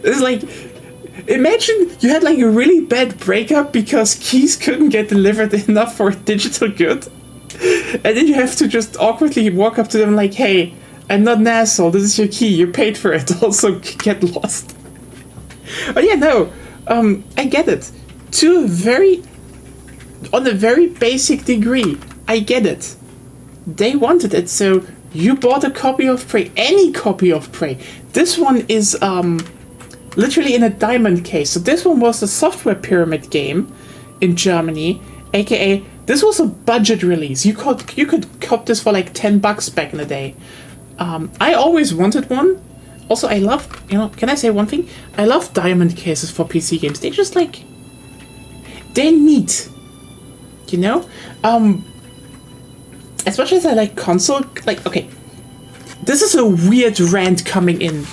It's like, imagine you had like a really bad breakup because keys couldn't get delivered enough for a digital good. And then you have to just awkwardly walk up to them like, hey, I'm not an asshole, this is your key, you paid for it, also get lost. But yeah, no, I get it. On a very basic degree, I get it. They wanted it, so you bought a copy of Prey, any copy of Prey. This one is, literally in a diamond case. So this one was a software pyramid game in Germany, aka this was a budget release. You could cop this for like $10 back in the day. I always wanted one. Also, I love, can I say one thing? I love diamond cases for PC games. They just like, they're neat. As much as I like console, like, okay, this is a weird rant coming in,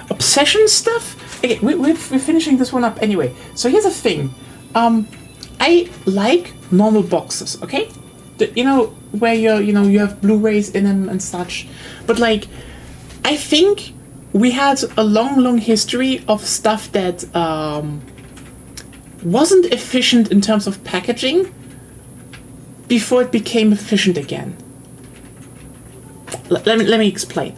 Obsession stuff? Okay, we're finishing this one up anyway. So here's the thing. I like normal boxes, okay? Where you have Blu-rays in them and such. But like, I think we had a long history of stuff that wasn't efficient in terms of packaging before it became efficient again. Let me explain.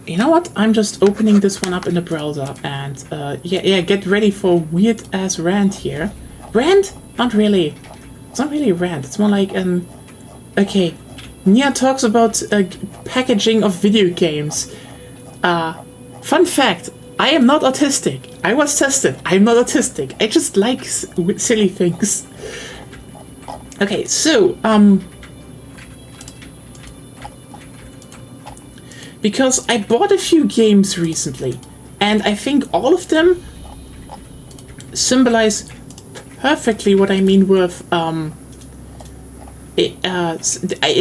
You know what? I'm just opening this one up in the browser, and get ready for a weird ass rant here. Rant? Not really. It's not really a rant. It's more like okay. Nioh talks about packaging of video games. Fun fact: I am not autistic. I was tested. I'm not autistic. I just like silly things. Okay, so because I bought a few games recently, and I think all of them symbolize perfectly what I mean with I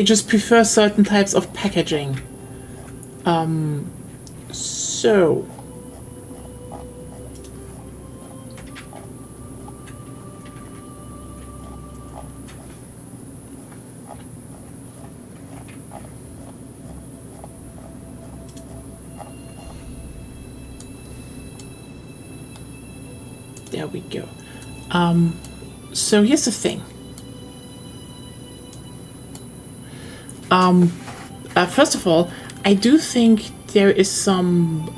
just prefer certain types of packaging. So there we go. So here's the thing. First of all, I do think there is some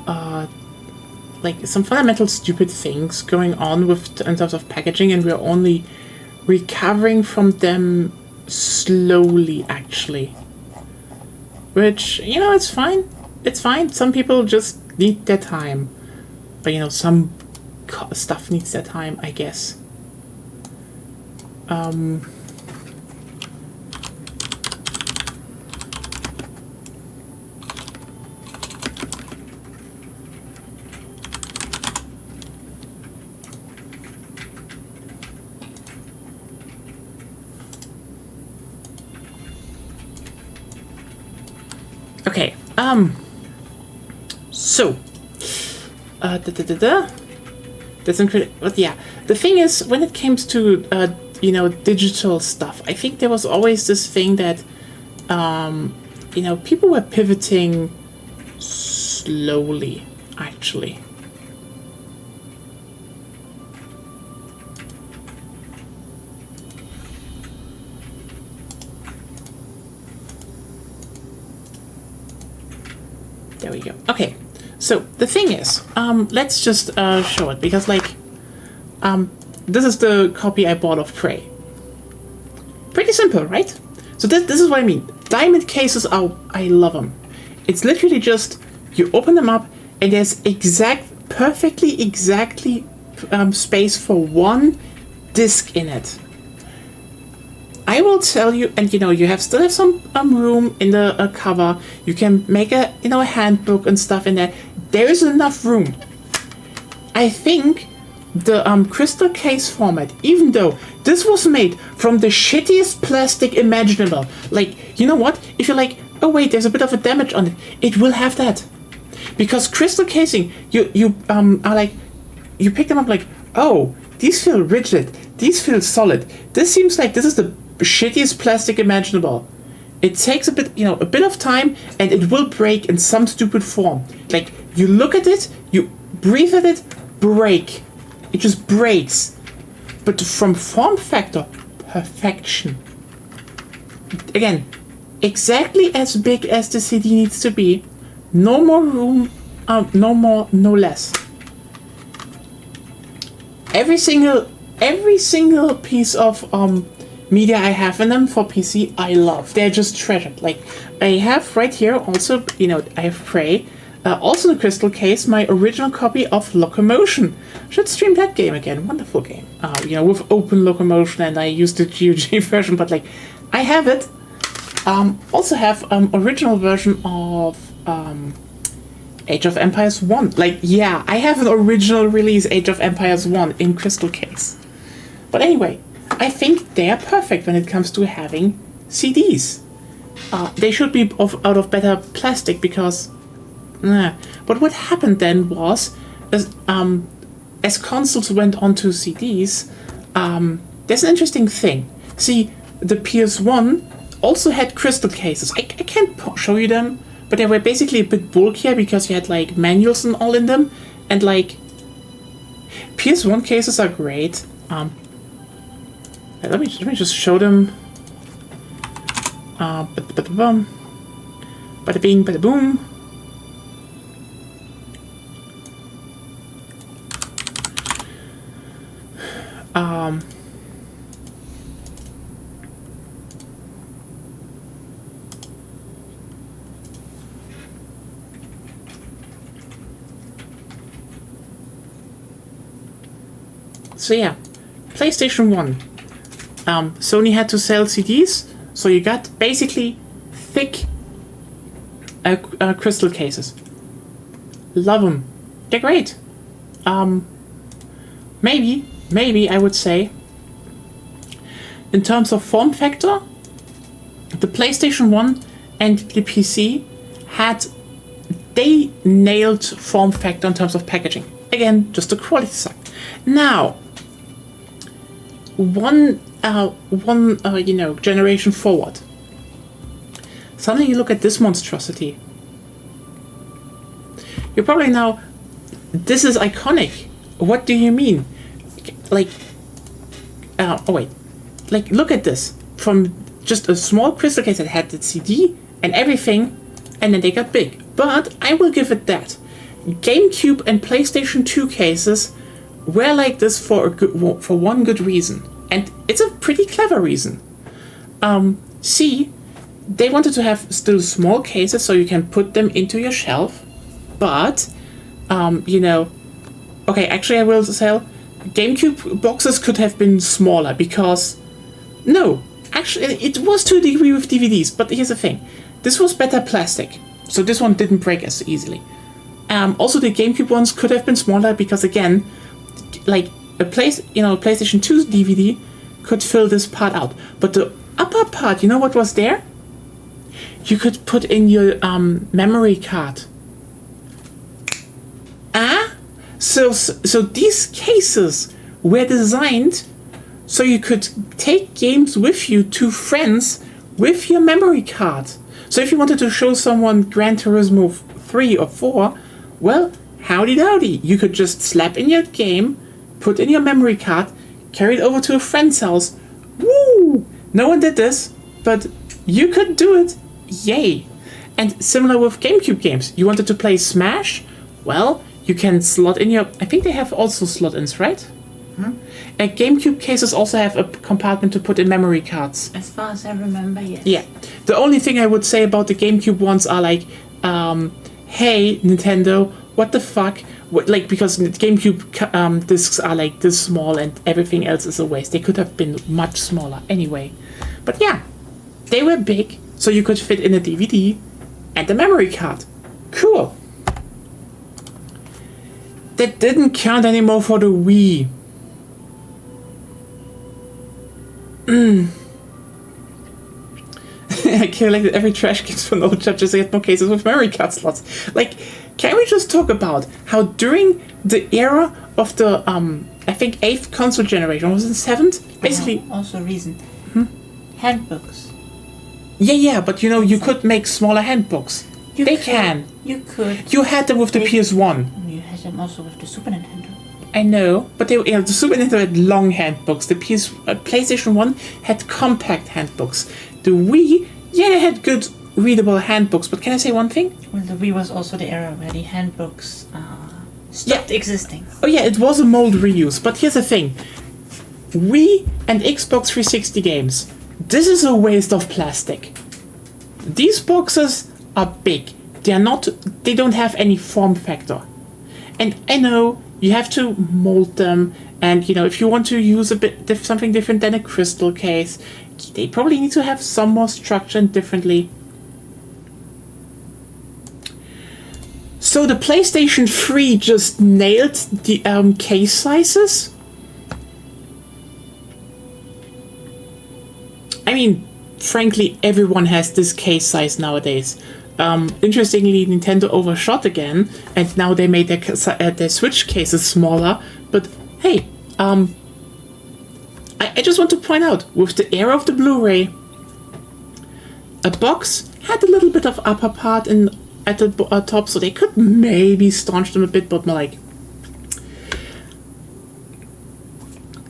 fundamental stupid things going on in terms of packaging, and we're only recovering from them slowly, actually. Which, it's fine. It's fine. Some people just need their time. But, some stuff needs their time, I guess. Okay, so, that's incredible. But yeah, the thing is, when it comes to, digital stuff, I think there was always this thing that, people were pivoting slowly, actually. There we go. Okay, so the thing is, let's just show it, because like, this is the copy I bought of Prey. Pretty simple, right? So this is what I mean. Diamond cases are, I love them. It's literally just, you open them up and there's perfectly exactly space for one disc in it. I will tell you, and you know, you still have some room in the cover. You can make a a handbook and stuff in there. There is enough room. I think the crystal case format, even though this was made from the shittiest plastic imaginable, like, you know what? If you're like, oh wait, there's a bit of a damage on it, it will have that, because crystal casing, you are like, you pick them up like, oh, these feel rigid, these feel solid. This seems like this is the shittiest plastic imaginable. It takes a bit of time, and it will break in some stupid form. Like, you look at it, you breathe at it, break. It just breaks. But from form factor, perfection. Again, exactly as big as the CD needs to be. No more room, no more, no less. Every single piece of media I have in them for PC, I love. They're just treasured. Like, I have right here also, I have Prey. Also in the crystal case, my original copy of Locomotion. Should stream that game again. Wonderful game. With open locomotion, and I used the GOG version, but like, I have it. Also have original version of Age of Empires 1. Like, yeah, I have an original release Age of Empires 1 in crystal case. But anyway, I think they are perfect when it comes to having CDs. They should be out of better plastic, because but what happened then was, as consoles went on to CDs, there's an interesting thing. See, the PS1 also had crystal cases. I can't show you them, but they were basically a bit bulkier because you had like manuals and all in them. And like, PS1 cases are great. Let me just show them. Bada bing, bada boom. So yeah, PlayStation 1. Sony had to sell CDs, so you got basically thick crystal cases. Love them. They're great. Maybe I would say, in terms of form factor, the PlayStation 1 and the PC they nailed form factor in terms of packaging. Again, just the quality side. Now, one generation forward, suddenly you look at this monstrosity. You're probably now, this is iconic. What do you mean? Like, like, look at this. From just a small crystal case that had the CD and everything, and then they got big. But I will give it that. GameCube and PlayStation 2 cases were like this for one good reason. And it's a pretty clever reason. See, they wanted to have still small cases so you can put them into your shelf. But, okay, actually I will say, GameCube boxes could have been smaller because, no, actually it was to a degree with DVDs, but here's the thing. This was better plastic, so this one didn't break as easily. Also the GameCube ones could have been smaller because, again, like PlayStation 2's DVD could fill this part out. But the upper part, you know what was there? You could put in your memory card. So these cases were designed so you could take games with you to friends with your memory card. So if you wanted to show someone Gran Turismo 3 or 4, well, howdy dowdy. You could just slap in your game, put in your memory card, carry it over to a friend's house. Woo! No one did this, but you could do it. Yay! And similar with GameCube games. You wanted to play Smash? Well, you can slot in your... I think they have also slot-ins, right? GameCube cases also have a compartment to put in memory cards. As far as I remember, yes. Yeah. The only thing I would say about the GameCube ones are like, hey, Nintendo, what the fuck? Because GameCube discs are like this small and everything else is a waste. They could have been much smaller anyway. But yeah, they were big, so you could fit in a DVD and a memory card. Cool. That didn't count anymore for the Wii. I collected every trash case for no charges. I get more cases with memory card slots. Like, can we just talk about how during the era of the I think 8th console generation, was it 7th? Basically, also reason. Handbooks. Yeah, but you know, you could make smaller handbooks. You could. You had them with the PS1. You had them also with the Super Nintendo. I know, but the Super Nintendo had long handbooks. The PlayStation 1 had compact handbooks. The Wii, they had good readable handbooks. But can I say one thing? Well, the Wii was also the era where the handbooks stopped existing. Oh yeah, it was a mold reuse. But here's the thing. Wii and Xbox 360 games. This is a waste of plastic. These boxes are big. They don't have any form factor. And I know you have to mold them, and you know, if you want to use something different than a crystal case, they probably need to have some more structure and differently. So the PlayStation 3 just nailed the case sizes. I mean, frankly, everyone has this case size nowadays. Interestingly, Nintendo overshot again, and now they made their Switch cases smaller. But hey, I just want to point out, with the era of the Blu-ray, a box had a little bit of upper part at the top, so they could maybe staunch them a bit, but more like,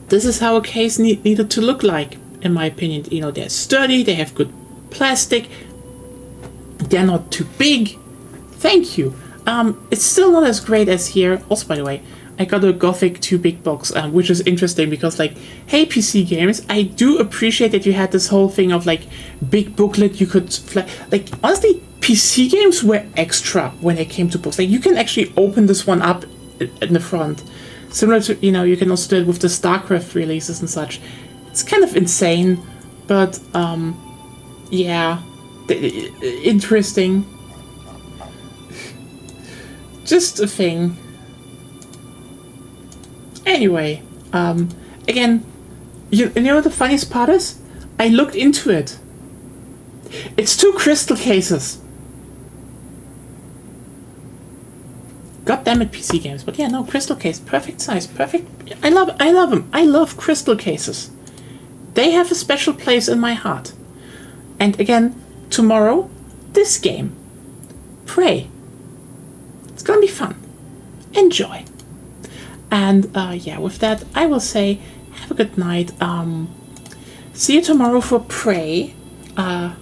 this is how a case needed to look like, in my opinion. You know, they're sturdy, they have good plastic, they're not too big. Thank you. It's still not as great as here. Also, by the way, I got a Gothic 2 big box, which is interesting because, like, hey, PC games, I do appreciate that you had this whole thing of, like, big booklet you could... Like, honestly, PC games were extra when it came to books. Like, you can actually open this one up in the front. Similar to, you know, you can also do it with the StarCraft releases and such. It's kind of insane, but, yeah... Interesting. Just a thing. Anyway, again, you know what the funniest part is? I looked into it. It's 2 crystal cases. God damn it, PC games. But yeah, no, crystal case, perfect size, perfect. I love them. I love crystal cases. They have a special place in my heart. And again, tomorrow, this game. Prey. It's gonna be fun. Enjoy. And yeah, with that, I will say, have a good night. See you tomorrow for Prey. Yeah,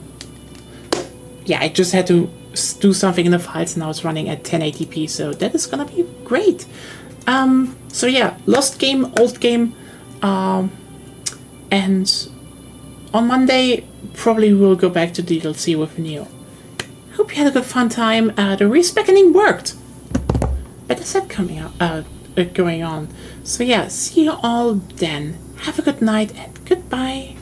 I just had to do something in the files. Now it's running at 1080p, so that is gonna be great. So yeah, lost game, old game. And on Monday, probably we'll go back to DLC with Nioh. Hope you had a good fun time. The respecking worked. Better set coming out, going on. So yeah, see you all then. Have a good night and goodbye.